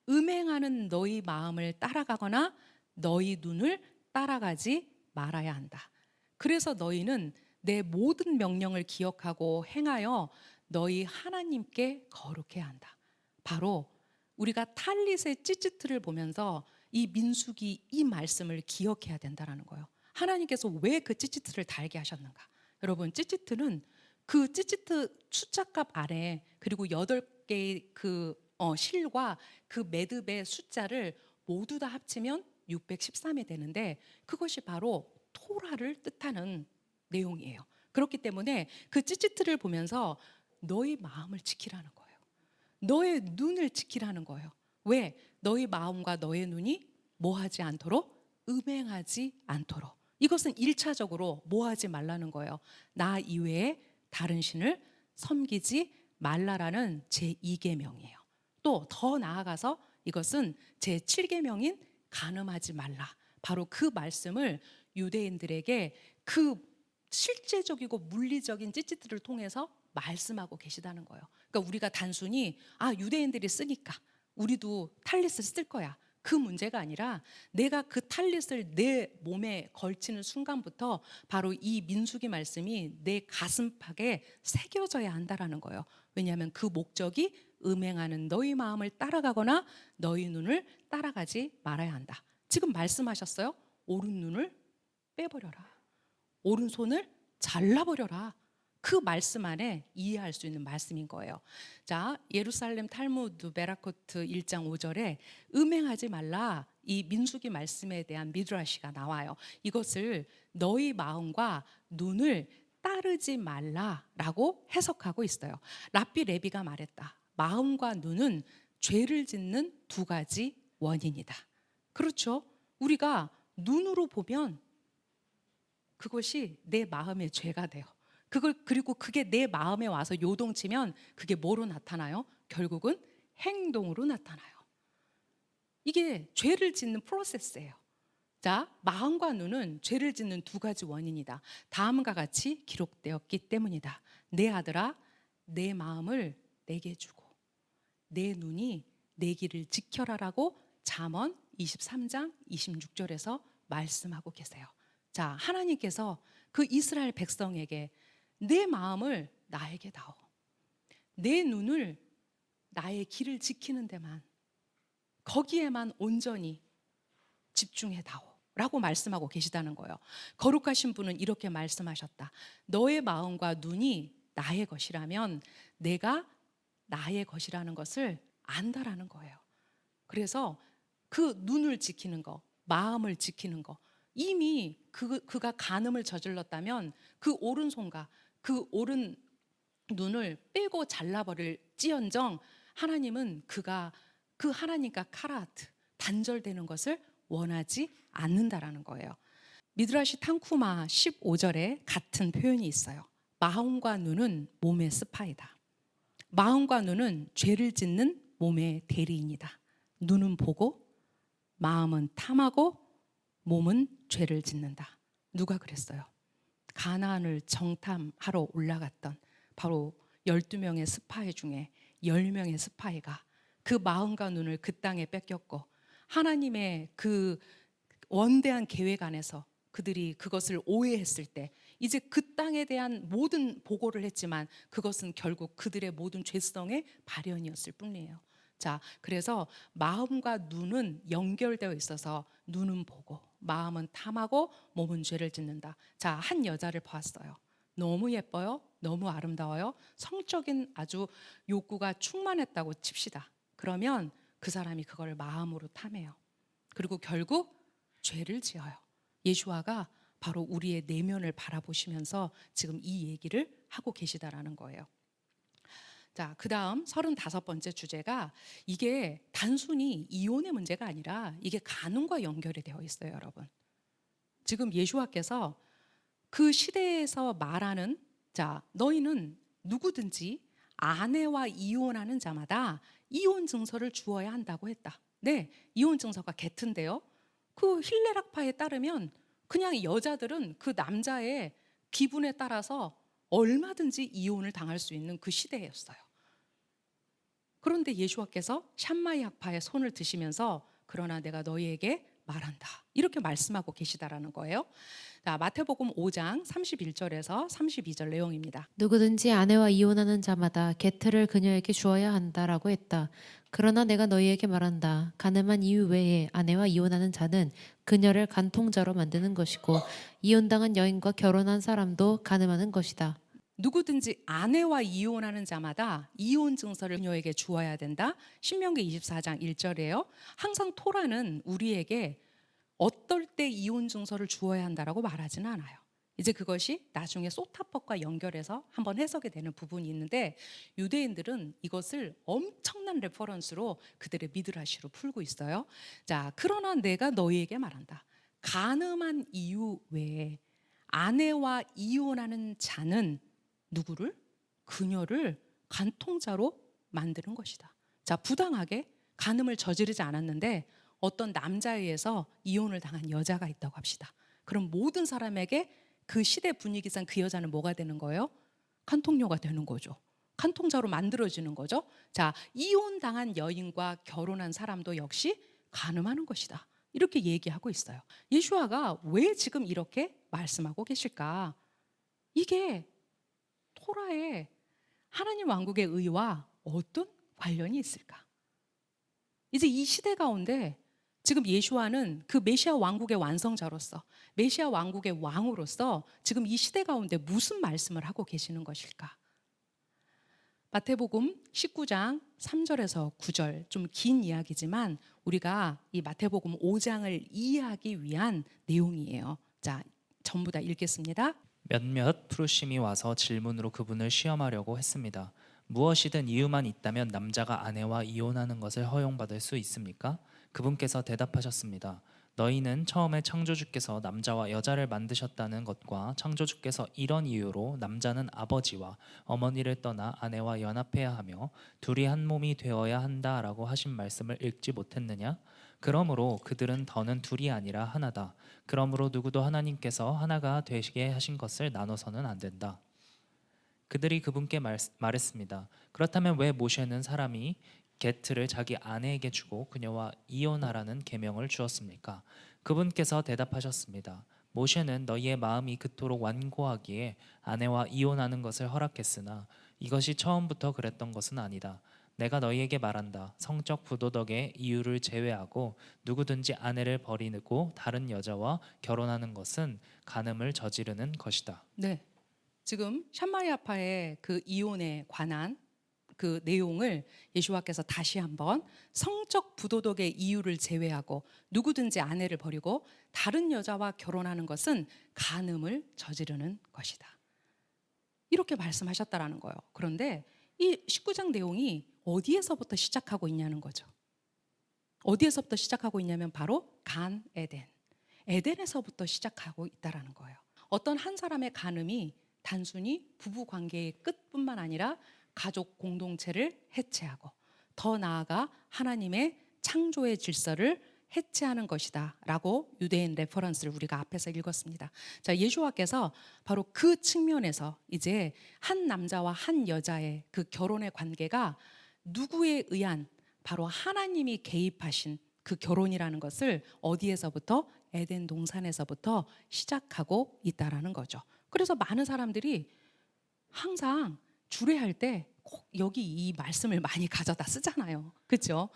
Speaker 1: 음행하는 너희 마음을 따라가거나 너희 눈을 따라가지 말아야 한다. 그래서 너희는 내 모든 명령을 기억하고 행하여 너희 하나님께 거룩해야 한다. 바로 우리가 탈릿의 찌찌트를 보면서 이 민수기 이 말씀을 기억해야 된다는 거예요. 하나님께서 왜 그 찌찌트를 달게 하셨는가? 여러분, 찌찌트는 그 찌찌트 숫자값 아래 그리고 8개의 그 실과 그 매듭의 숫자를 모두 다 합치면 613이 되는데 그것이 바로 토라를 뜻하는 내용이에요. 그렇기 때문에 그 찌찌트를 보면서 너희 마음을 지키라는 거예요. 너의 눈을 지키라는 거예요. 왜? 너희 마음과 너의 눈이 뭐하지 않도록? 음행하지 않도록. 이것은 1차적으로 뭐하지 말라는 거예요. 나 이외에 다른 신을 섬기지 말라라는 제2계명이에요. 또 더 나아가서 이것은 제7계명인 간음하지 말라. 바로 그 말씀을 유대인들에게 그 실제적이고 물리적인 찌찌들을 통해서 말씀하고 계시다는 거예요. 그러니까 우리가 단순히 유대인들이 쓰니까 우리도 탈릿을 쓸 거야. 그 문제가 아니라 내가 그 탈릿을 내 몸에 걸치는 순간부터 바로 이 민수기 말씀이 내 가슴팍에 새겨져야 한다라는 거예요. 왜냐하면 그 목적이 음행하는 너희 마음을 따라가거나 너희 눈을 따라가지 말아야 한다. 지금 말씀하셨어요. 오른 눈을 빼버려라. 오른손을 잘라버려라. 그 말씀 안에 이해할 수 있는 말씀인 거예요. 자, 예루살렘 탈무드 베라코트 1장 5절에 음행하지 말라, 이 민수기 말씀에 대한 미드라시가 나와요. 이것을 너희 마음과 눈을 따르지 말라라고 해석하고 있어요. 랍비 레비가 말했다. 마음과 눈은 죄를 짓는 두 가지 원인이다. 그렇죠? 우리가 눈으로 보면 그것이 내 마음의 죄가 돼요. 그리고 그게 내 마음에 와서 요동치면 그게 뭐로 나타나요? 결국은 행동으로 나타나요. 이게 죄를 짓는 프로세스예요. 자, 마음과 눈은 죄를 짓는 두 가지 원인이다. 다음과 같이 기록되었기 때문이다. 내 아들아, 내 마음을 내게 주고 내 눈이 내 길을 지켜라라고 잠언 23장 26절에서 말씀하고 계세요. 자, 하나님께서 그 이스라엘 백성에게 내 마음을 나에게 다오, 내 눈을 나의 길을 지키는 데만, 거기에만 온전히 집중해 다오 라고 말씀하고 계시다는 거예요. 거룩하신 분은 이렇게 말씀하셨다. 너의 마음과 눈이 나의 것이라면 내가 나의 것이라는 것을 안다라는 거예요. 그래서 그 눈을 지키는 거, 마음을 지키는 거, 이미 그가 간음을 저질렀다면 그 오른손과 그 오른 눈을 빼고 잘라버릴지언정 하나님은 그가 그 하나님과 카라트 단절되는 것을 원하지 않는다라는 거예요. 미드라시 탕쿠마 15절에 같은 표현이 있어요. 마음과 눈은 몸의 스파이다. 마음과 눈은 죄를 짓는 몸의 대리인이다. 눈은 보고 마음은 탐하고 몸은 죄를 짓는다. 누가 그랬어요? 가나안을 정탐하러 올라갔던 바로 12명의 스파이 중에 10명의 스파이가 그 마음과 눈을 그 땅에 뺏겼고 하나님의 그 원대한 계획 안에서 그들이 그것을 오해했을 때 이제 그 땅에 대한 모든 보고를 했지만 그것은 결국 그들의 모든 죄성의 발현이었을 뿐이에요. 자, 그래서 마음과 눈은 연결되어 있어서 눈은 보고 마음은 탐하고 몸은 죄를 짓는다. 자, 한 여자를 봤어요. 너무 예뻐요. 너무 아름다워요. 성적인 아주 욕구가 충만했다고 칩시다. 그러면 그 사람이 그걸 마음으로 탐해요. 그리고 결국 죄를 지어요. 예수아가 바로 우리의 내면을 바라보시면서 지금 이 얘기를 하고 계시다라는 거예요. 자, 그 다음 35번째 주제가 이게 단순히 이혼의 문제가 아니라 이게 간음과 연결이 되어 있어요, 여러분. 지금 예수아께서 그 시대에서 말하는, 자, 너희는 누구든지 아내와 이혼하는 자마다 이혼 증서를 주어야 한다고 했다. 네, 이혼 증서가 개트인데요. 그 힐레락파에 따르면 그냥 여자들은 그 남자의 기분에 따라서 얼마든지 이혼을 당할 수 있는 그 시대였어요. 그런데 예수와께서 샴마이 학파의 손을 드시면서 그러나 내가 너희에게 말한다, 이렇게 말씀하고 계시다라는 거예요. 자, 마태복음 5장 31절에서 32절 내용입니다.
Speaker 2: 누구든지 아내와 이혼하는 자마다 게트를 그녀에게 주어야 한다라고 했다. 그러나 내가 너희에게 말한다. 간음한 이유 외에 아내와 이혼하는 자는 그녀를 간통자로 만드는 것이고 이혼당한 여인과 결혼한 사람도 간음하는 것이다.
Speaker 1: 누구든지 아내와 이혼하는 자마다 이혼 증서를 그녀에게 주어야 된다. 신명기 24장 1절이에요. 항상 토라는 우리에게 어떨 때 이혼 증서를 주어야 한다라고 말하지는 않아요. 이제 그것이 나중에 소타법과 연결해서 한번 해석이 되는 부분이 있는데 유대인들은 이것을 엄청난 레퍼런스로 그들의 미드라시로 풀고 있어요. 자, 그러나 내가 너희에게 말한다. 간음한 이유 외에 아내와 이혼하는 자는 누구를? 그녀를 간통자로 만드는 것이다. 자, 부당하게 간음을 저지르지 않았는데 어떤 남자에 의해서 이혼을 당한 여자가 있다고 합시다. 그럼 모든 사람에게 그 시대 분위기상 그 여자는 뭐가 되는 거예요? 간통녀가 되는 거죠. 간통자로 만들어지는 거죠. 자, 이혼당한 여인과 결혼한 사람도 역시 간음하는 것이다. 이렇게 얘기하고 있어요. 예수아가 왜 지금 이렇게 말씀하고 계실까? 이게 토라의 하나님 왕국의 의와 어떤 관련이 있을까? 이제 이 시대 가운데 지금 예수아는 그 메시아 왕국의 완성자로서 메시아 왕국의 왕으로서 지금 이 시대 가운데 무슨 말씀을 하고 계시는 것일까? 마태복음 19장 3절에서 9절, 좀 긴 이야기지만 우리가 이 마태복음 5장을 이해하기 위한 내용이에요. 자, 전부 다 읽겠습니다.
Speaker 3: 몇몇 푸르심이 와서 질문으로 그분을 시험하려고 했습니다. 무엇이든 이유만 있다면 남자가 아내와 이혼하는 것을 허용받을 수 있습니까? 그분께서 대답하셨습니다. 너희는 처음에 창조주께서 남자와 여자를 만드셨다는 것과 창조주께서 이런 이유로 남자는 아버지와 어머니를 떠나 아내와 연합해야 하며 둘이 한 몸이 되어야 한다라고 하신 말씀을 읽지 못했느냐? 그러므로 그들은 더는 둘이 아니라 하나다. 그러므로 누구도 하나님께서 하나가 되시게 하신 것을 나눠서는 안 된다. 그들이 그분께 말했습니다. 그렇다면 왜 모세는 사람이 게트를 자기 아내에게 주고 그녀와 이혼하라는 계명을 주었습니까? 그분께서 대답하셨습니다. 모세는 너희의 마음이 그토록 완고하기에 아내와 이혼하는 것을 허락했으나 이것이 처음부터 그랬던 것은 아니다. 내가 너희에게 말한다. 성적 부도덕의 이유를 제외하고 누구든지 아내를 버리고 다른 여자와 결혼하는 것은 간음을 저지르는 것이다.
Speaker 1: 네, 지금 샴마리아파의 그 이혼에 관한 그 내용을 예수와께서 다시 한번 성적 부도덕의 이유를 제외하고 누구든지 아내를 버리고 다른 여자와 결혼하는 것은 간음을 저지르는 것이다. 이렇게 말씀하셨다라는 거예요. 그런데 이 19장 내용이 어디에서부터 시작하고 있냐는 거죠. 어디에서부터 시작하고 있냐면 바로 간 에덴. 에덴에서부터 시작하고 있다라는 거예요. 어떤 한 사람의 간음이 단순히 부부 관계의 끝뿐만 아니라 가족 공동체를 해체하고 더 나아가 하나님의 창조의 질서를 해체하는 것이다 라고 유대인 레퍼런스를 우리가 앞에서 읽었습니다. 자, 예수와께서 바로 그 측면에서 이제 한 남자와 한 여자의 그 결혼의 관계가 누구에 의한 바로 하나님이 개입하신 그 결혼이라는 것을 어디에서부터 에덴 동산에서부터 시작하고 있다라는 거죠. 그래서 많은 사람들이 항상 주례할 때 꼭 여기 이 말씀을 많이 가져다 쓰잖아요. 그렇죠?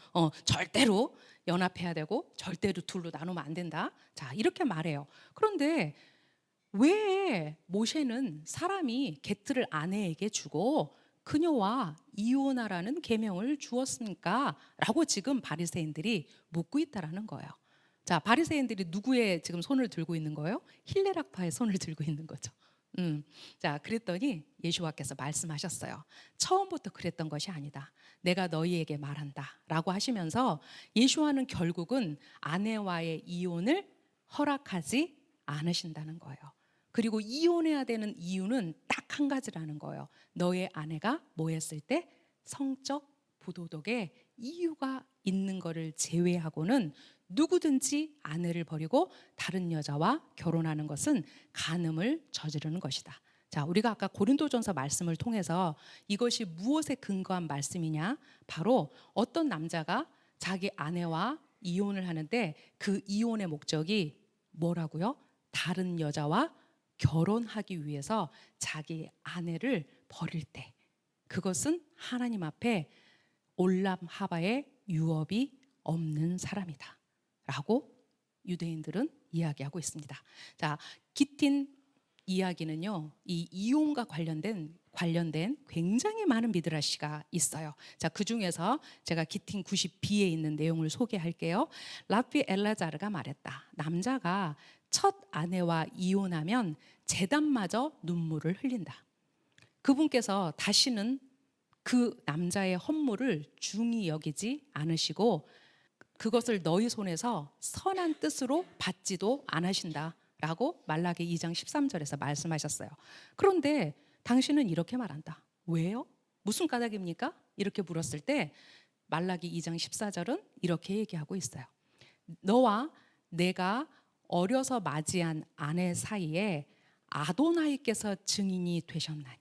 Speaker 1: 절대로 연합해야 되고 절대로 둘로 나누면 안 된다. 자, 이렇게 말해요. 그런데 왜 모세는 사람이 게트를 아내에게 주고 그녀와 이혼하라는 계명을 주었습니까? 라고 지금 바리새인들이 묻고 있다라는 거예요. 자, 바리새인들이 누구의 지금 손을 들고 있는 거예요? 힐레락파의 손을 들고 있는 거죠. 자, 그랬더니 예수와께서 말씀하셨어요. 처음부터 그랬던 것이 아니다. 내가 너희에게 말한다 라고 하시면서 예수와는 결국은 아내와의 이혼을 허락하지 않으신다는 거예요. 그리고 이혼해야 되는 이유는 딱 한 가지라는 거예요. 너의 아내가 뭐 했을 때 성적 부도덕의 이유가 있는 거를 제외하고는 누구든지 아내를 버리고 다른 여자와 결혼하는 것은 간음을 저지르는 것이다. 자, 우리가 아까 고린도전서 말씀을 통해서 이것이 무엇에 근거한 말씀이냐? 바로 어떤 남자가 자기 아내와 이혼을 하는데 그 이혼의 목적이 뭐라고요? 다른 여자와 결혼하기 위해서 자기 아내를 버릴 때 그것은 하나님 앞에 올람 하바의 유업이 없는 사람이다 라고 유대인들은 이야기하고 있습니다. 자, 기틴 이야기는요, 이 이혼과 관련된 굉장히 많은 미드라시가 있어요. 자, 그 중에서 제가 기틴 90b에 있는 내용을 소개할게요. 라피 엘라자르가 말했다. 남자가 첫 아내와 이혼하면 제단마저 눈물을 흘린다. 그분께서 다시는 그 남자의 헌물을 중히 여기지 않으시고 그것을 너희 손에서 선한 뜻으로 받지도 않으신다라고 말라기 2장 13절에서 말씀하셨어요. 그런데 당신은 이렇게 말한다. 왜요? 무슨 까닭입니까? 이렇게 물었을 때 말라기 2장 14절은 이렇게 얘기하고 있어요. 너와 내가 어려서 맞이한 아내 사이에 아도나이께서 증인이 되셨나니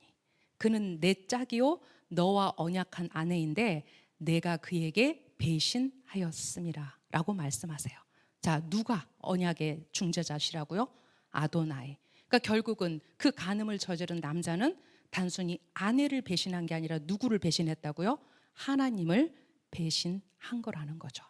Speaker 1: 그는 내 짝이요 너와 언약한 아내인데 내가 그에게 배신하였음이라 라고 말씀하세요. 자, 누가 언약의 중재자시라고요? 아도나이. 그러니까 결국은 그 간음을 저지른 남자는 단순히 아내를 배신한 게 아니라 누구를 배신했다고요? 하나님을 배신한 거라는 거죠.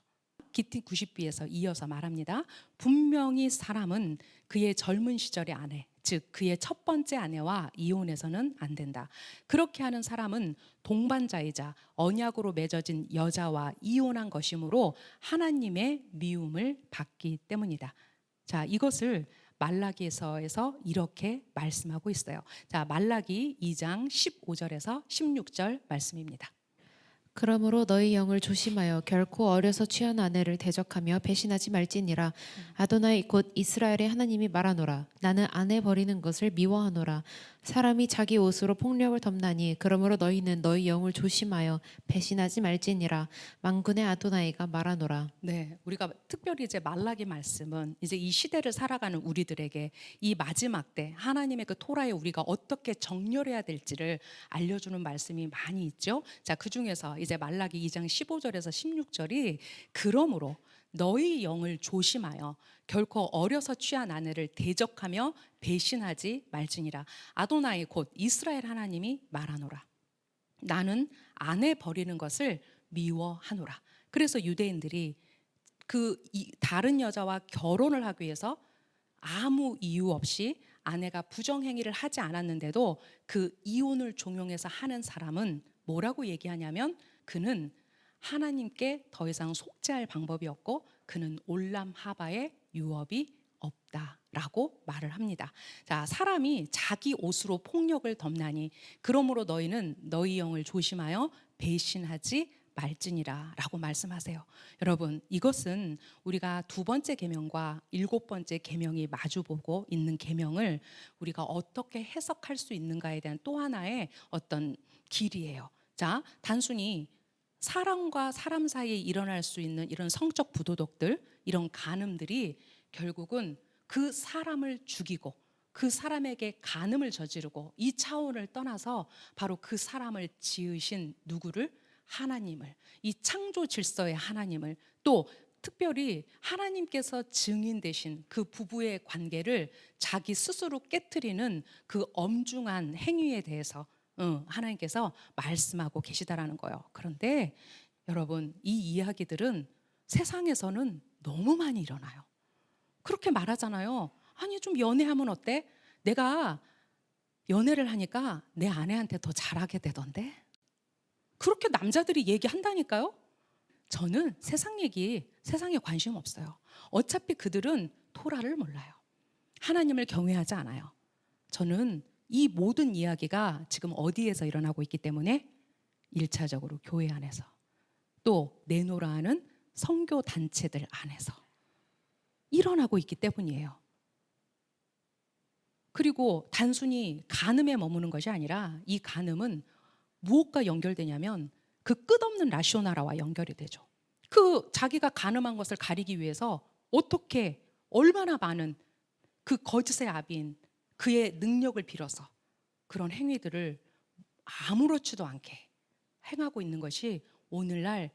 Speaker 1: 기티 90비에서 이어서 말합니다. 분명히 사람은 그의 젊은 시절의 아내, 즉 그의 첫 번째 아내와 이혼해서는 안 된다. 그렇게 하는 사람은 동반자이자 언약으로 맺어진 여자와 이혼한 것이므로 하나님의 미움을 받기 때문이다. 자, 이것을 말라기에서 이렇게 말씀하고 있어요. 자, 말라기 2장 15절에서 16절 말씀입니다.
Speaker 2: 그러므로 너희 영을 조심하여 결코 어려서 취한 아내를 대적하며 배신하지 말지니라. 아도나이 곧 이스라엘의 하나님이 말하노라. 나는 아내 버리는 것을 미워하노라. 사람이 자기 옷으로 폭력을 덮나니 그러므로 너희는 너희 영을 조심하여 배신하지 말지니라. 만군의 아도나이가 말하노라.
Speaker 1: 네, 우리가 특별히 이제 말라기 말씀은 이제 이 시대를 살아가는 우리들에게 이 마지막 때 하나님의 그 토라에 우리가 어떻게 정렬해야 될지를 알려주는 말씀이 많이 있죠. 자, 그 중에서 이제 말라기 2장 15절에서 16절이 그러므로 너희 영을 조심하여 결코 어려서 취한 아내를 대적하며 배신하지 말지니라. 아도나이 곧 이스라엘 하나님이 말하노라. 나는 아내 버리는 것을 미워하노라. 그래서 유대인들이 다른 여자와 결혼을 하기 위해서 아무 이유 없이 아내가 부정행위를 하지 않았는데도 그 이혼을 종용해서 하는 사람은 뭐라고 얘기하냐면 그는 하나님께 더 이상 속죄할 방법이 없고 그는 올람하바의 유업이 없다라고 말을 합니다. 자, 사람이 자기 옷으로 폭력을 덮나니 그러므로 너희는 너희 영을 조심하여 배신하지 말지니라라고 말씀하세요. 여러분, 이것은 우리가 두 번째 계명과 일곱 번째 계명이 마주보고 있는 계명을 우리가 어떻게 해석할 수 있는가에 대한 또 하나의 어떤 길이에요. 자, 단순히 사람과 사람 사이에 일어날 수 있는 이런 성적 부도덕들, 이런 간음들이 결국은 그 사람을 죽이고 그 사람에게 간음을 저지르고 이 차원을 떠나서 바로 그 사람을 지으신 누구를? 하나님을, 이 창조 질서의 하나님을, 또 특별히 하나님께서 증인 되신 그 부부의 관계를 자기 스스로 깨트리는 그 엄중한 행위에 대해서 하나님께서 말씀하고 계시다라는 거예요. 그런데 여러분, 이 이야기들은 세상에서는 너무 많이 일어나요. 그렇게 말하잖아요. 아니, 좀 연애하면 어때? 내가 연애를 하니까 내 아내한테 더 잘하게 되던데. 그렇게 남자들이 얘기한다니까요. 저는 세상 얘기, 세상에 관심 없어요. 어차피 그들은 토라를 몰라요. 하나님을 경외하지 않아요. 저는 이 모든 이야기가 지금 어디에서 일어나고 있기 때문에 1차적으로 교회 안에서, 또 내노라 하는 선교 단체들 안에서 일어나고 있기 때문이에요. 그리고 단순히 간음에 머무는 것이 아니라 이 간음은 무엇과 연결되냐면 그 끝없는 라쇼나라와 연결이 되죠. 그 자기가 간음한 것을 가리기 위해서 어떻게 얼마나 많은 그 거짓의 아비인 그의 능력을 빌어서 그런 행위들을 아무렇지도 않게 행하고 있는 것이 오늘날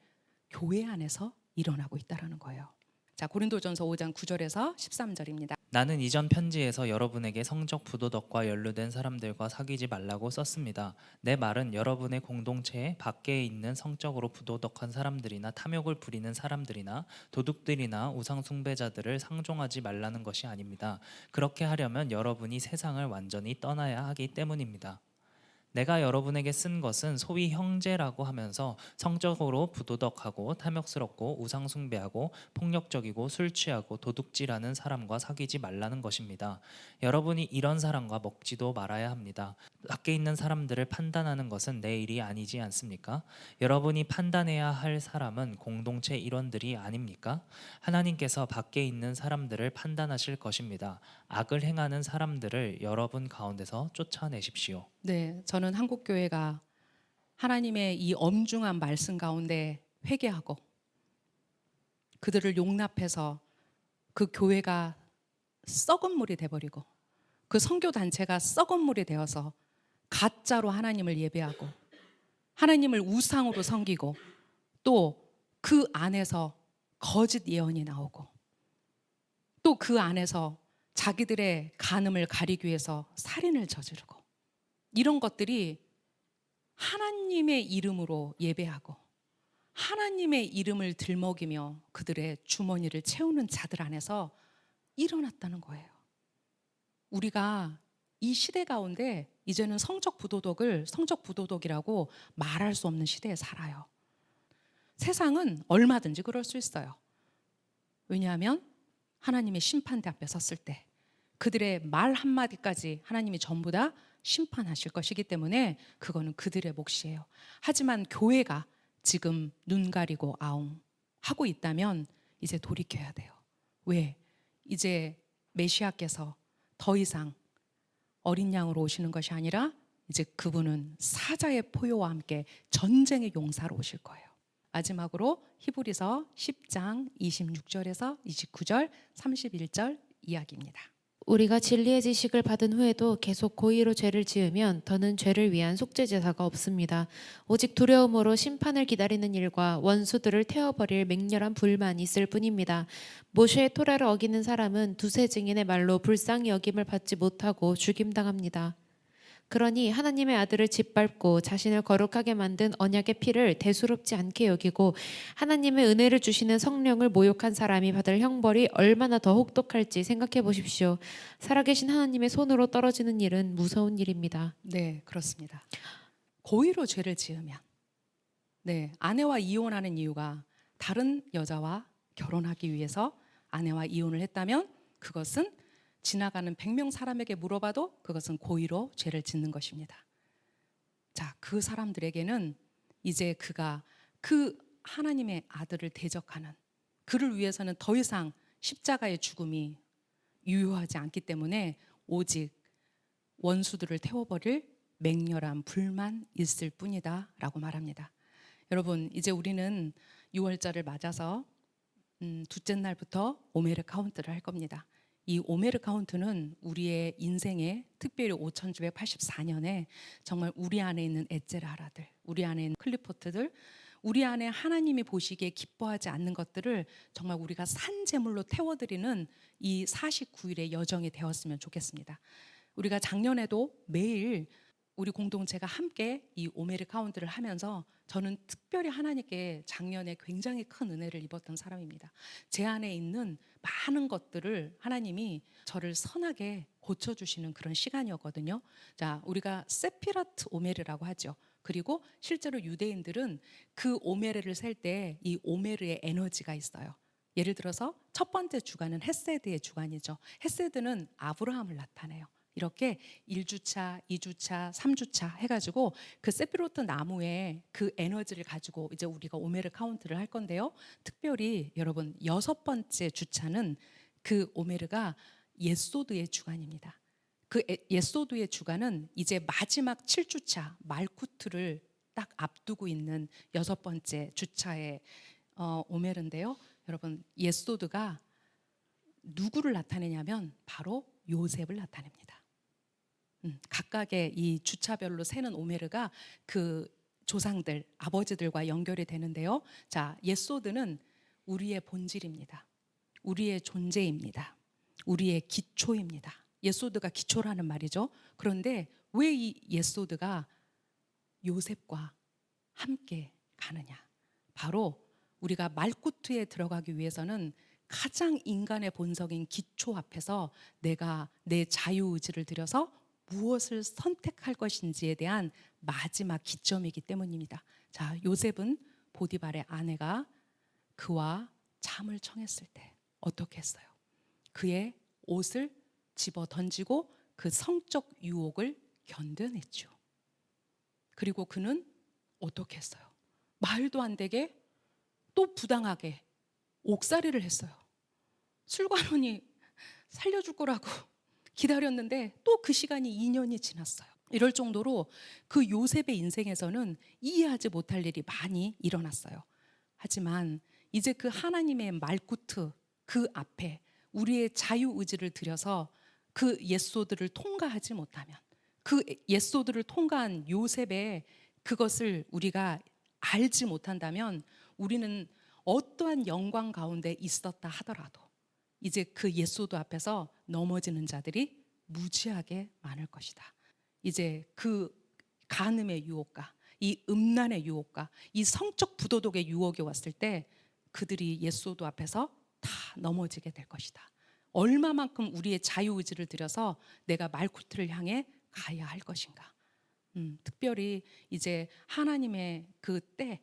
Speaker 1: 교회 안에서 일어나고 있다는 거예요. 자, 고린도전서 5장 9절에서 13절입니다.
Speaker 3: 나는 이전 편지에서 여러분에게 성적 부도덕과 연루된 사람들과 사귀지 말라고 썼습니다. 내 말은 여러분의 공동체에 밖에 있는 성적으로 부도덕한 사람들이나 탐욕을 부리는 사람들이나 도둑들이나 우상 숭배자들을 상종하지 말라는 것이 아닙니다. 그렇게 하려면 여러분이 세상을 완전히 떠나야 하기 때문입니다. 내가 여러분에게 쓴 것은 소위 형제라고 하면서 성적으로 부도덕하고 탐욕스럽고 우상숭배하고 폭력적이고 술 취하고 도둑질하는 사람과 사귀지 말라는 것입니다. 여러분이 이런 사람과 먹지도 말아야 합니다. 밖에 있는 사람들을 판단하는 것은 내 일이 아니지 않습니까? 여러분이 판단해야 할 사람은 공동체 일원들이 아닙니까? 하나님께서 밖에 있는 사람들을 판단하실 것입니다. 악을 행하는 사람들을 여러분 가운데서 쫓아내십시오.
Speaker 1: 네, 저는 한국 교회가 하나님의 이 엄중한 말씀 가운데 회개하고 그들을 용납해서 그 교회가 썩은 물이 돼버리고 그 선교 단체가 썩은 물이 되어서 가짜로 하나님을 예배하고 하나님을 우상으로 섬기고 또 그 안에서 거짓 예언이 나오고 또 그 안에서 자기들의 간음을 가리기 위해서 살인을 저지르고 이런 것들이 하나님의 이름으로 예배하고 하나님의 이름을 들먹이며 그들의 주머니를 채우는 자들 안에서 일어났다는 거예요. 우리가 이 시대 가운데 이제는 성적 부도덕을 성적 부도덕이라고 말할 수 없는 시대에 살아요. 세상은 얼마든지 그럴 수 있어요. 왜냐하면 하나님의 심판대 앞에 섰을 때 그들의 말 한마디까지 하나님이 전부 다 심판하실 것이기 때문에 그거는 그들의 몫이에요. 하지만 교회가 지금 눈 가리고 아웅 하고 있다면 이제 돌이켜야 돼요. 왜? 이제 메시아께서 더 이상 어린 양으로 오시는 것이 아니라 이제 그분은 사자의 포효와 함께 전쟁의 용사로 오실 거예요. 마지막으로 히브리서 10장 26절에서 29절 31절 이야기입니다.
Speaker 2: 우리가 진리의 지식을 받은 후에도 계속 고의로 죄를 지으면 더는 죄를 위한 속죄 제사가 없습니다. 오직 두려움으로 심판을 기다리는 일과 원수들을 태워버릴 맹렬한 불만이 있을 뿐입니다. 모세의 토라를 어기는 사람은 두세 증인의 말로 불쌍히 여김을 받지 못하고 죽임당합니다. 그러니 하나님의 아들을 짓밟고 자신을 거룩하게 만든 언약의 피를 대수롭지 않게 여기고 하나님의 은혜를 주시는 성령을 모욕한 사람이 받을 형벌이 얼마나 더 혹독할지 생각해 보십시오. 살아계신 하나님의 손으로 떨어지는 일은 무서운 일입니다.
Speaker 1: 네, 그렇습니다. 고의로 죄를 지으면 아내와 이혼하는 이유가 다른 여자와 결혼하기 위해서 아내와 이혼을 했다면 그것은 지나가는 100명 사람에게 물어봐도 그것은 고의로 죄를 짓는 것입니다. 자, 그 사람들에게는 이제 그가 그 하나님의 아들을 대적하는 그를 위해서는 더 이상 십자가의 죽음이 유효하지 않기 때문에 오직 원수들을 태워버릴 맹렬한 불만 있을 뿐이다 라고 말합니다. 여러분, 이제 우리는 6월절을 맞아서 둘째 날부터 오메르 카운트를 할 겁니다. 이 오메르 카운트는 우리의 인생에 특별히 5984년에 정말 우리 안에 있는 에제라하라들, 우리 안에 있는 클리포트들, 우리 안에 하나님이 보시기에 기뻐하지 않는 것들을 정말 우리가 산제물로 태워드리는 이 49일의 여정이 되었으면 좋겠습니다. 우리가 작년에도 매일 우리 공동체가 함께 이 오메르 카운트를 하면서 저는 특별히 하나님께 작년에 굉장히 큰 은혜를 입었던 사람입니다. 제 안에 있는 많은 것들을 하나님이 저를 선하게 고쳐주시는 그런 시간이었거든요. 자, 우리가 세피라트 오메르라고 하죠. 그리고 실제로 유대인들은 그 오메르를 셀 때 이 오메르의 에너지가 있어요. 예를 들어서 첫 번째 주간은 헤세드의 주간이죠. 헤세드는 아브라함을 나타내요. 이렇게 1주차, 2주차, 3주차 해가지고 그 세피로트 나무에 그 에너지를 가지고 이제 우리가 오메르 카운트를 할 건데요. 특별히 여러분 6번째 주차는 그 오메르가 예소드의 주간입니다. 그 예소드의 주간은 이제 마지막 7주차 말쿠트를 딱 앞두고 있는 6번째 주차의 오메르인데요. 여러분 예소드가 누구를 나타내냐면 바로 요셉을 나타냅니다. 각각의 이 주차별로 세는 오메르가 그 조상들, 아버지들과 연결이 되는데요. 자, 예소드는 우리의 본질입니다. 우리의 존재입니다. 우리의 기초입니다. 예소드가 기초라는 말이죠. 그런데 왜 이 예소드가 요셉과 함께 가느냐? 바로 우리가 말쿠트에 들어가기 위해서는 가장 인간의 본성인 기초 앞에서 내가 내 자유의지를 들여서 무엇을 선택할 것인지에 대한 마지막 기점이기 때문입니다. 자, 요셉은 보디발의 아내가 그와 잠을 청했을 때 어떻게 했어요? 그의 옷을 집어 던지고 그 성적 유혹을 견뎌냈죠. 그리고 그는 어떻게 했어요? 말도 안 되게 또 부당하게 옥살이를 했어요. 술관원이 살려줄 거라고 기다렸는데 또 그 시간이 2년이 지났어요. 이럴 정도로 그 요셉의 인생에서는 이해하지 못할 일이 많이 일어났어요. 하지만 이제 그 하나님의 말구트 그 앞에 우리의 자유의지를 들여서 그 옛소들을 통과하지 못하면, 그 옛소들을 통과한 요셉의 그것을 우리가 알지 못한다면 우리는 어떠한 영광 가운데 있었다 하더라도 이제 그 옛소도 앞에서 넘어지는 자들이 무지하게 많을 것이다. 이제 그 간음의 유혹과 이 음란의 유혹과 이 성적 부도덕의 유혹이 왔을 때 그들이 옛소도 앞에서 다 넘어지게 될 것이다. 얼마만큼 우리의 자유의지를 들여서 내가 말구트를 향해 가야 할 것인가. 특별히 이제 하나님의 그 때,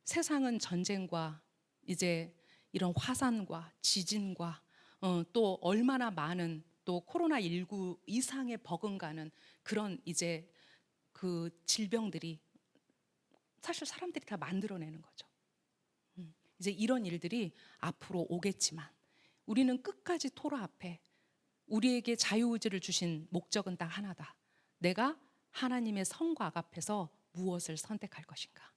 Speaker 1: 세상은 전쟁과 이제 이런 화산과 지진과 또 얼마나 많은 또 코로나19 이상의 버금가는 그런 이제 그 질병들이 사실 사람들이 다 만들어내는 거죠. 이제 이런 일들이 앞으로 오겠지만 우리는 끝까지 토라 앞에 우리에게 자유의지를 주신 목적은 딱 하나다. 내가 하나님의 성곽 앞에서 무엇을 선택할 것인가.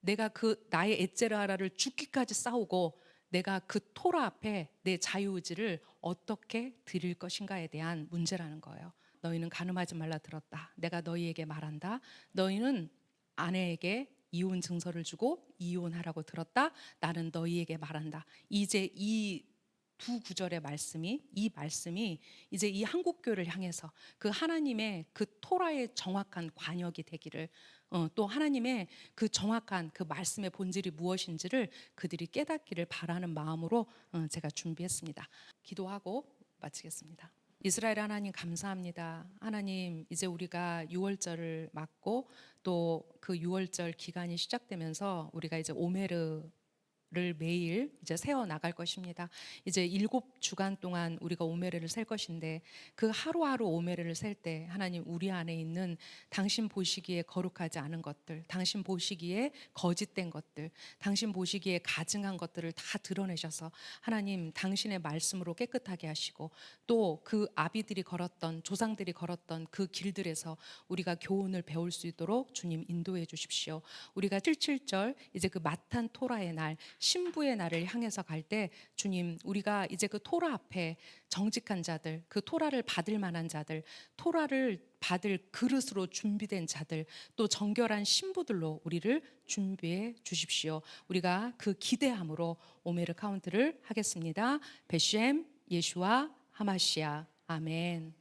Speaker 1: 내가 그 나의 에제르하라를 죽기까지 싸우고 내가 그 토라 앞에 내 자유의지를 어떻게 드릴 것인가에 대한 문제라는 거예요. 너희는 간음하지 말라 들었다. 내가 너희에게 말한다. 너희는 아내에게 이혼 증서를 주고 이혼하라고 들었다. 나는 너희에게 말한다. 이제 이 두 구절의 말씀이 이제 이 한국교회를 향해서 그 하나님의 그 토라의 정확한 관역이 되기를, 또 하나님의 그 정확한 그 말씀의 본질이 무엇인지를 그들이 깨닫기를 바라는 마음으로 제가 준비했습니다. 기도하고 마치겠습니다. 이스라엘 하나님 감사합니다. 하나님, 이제 우리가 6월절을 맞고 또 그 6월절 기간이 시작되면서 우리가 이제 오메르를 매일 이제 세워 나갈 것입니다. 이제 7주간 동안 우리가 오메르를 셀 것인데 그 하루하루 오메르를 셀 때 하나님, 우리 안에 있는 당신 보시기에 거룩하지 않은 것들, 당신 보시기에 거짓된 것들, 당신 보시기에 가증한 것들을 다 드러내셔서 하나님 당신의 말씀으로 깨끗하게 하시고 또 그 아비들이 걸었던, 조상들이 걸었던 그 길들에서 우리가 교훈을 배울 수 있도록 주님 인도해 주십시오. 우리가 77절 이제 그 마탄 토라의 날, 신부의 날을 향해서 갈 때 주님, 우리가 이제 그 토라 앞에 정직한 자들, 그 토라를 받을 만한 자들, 토라를 받을 그릇으로 준비된 자들, 또 정결한 신부들로 우리를 준비해 주십시오. 우리가 그 기대함으로 오메르 카운트를 하겠습니다. 베셴 예슈아 하마시아 아멘.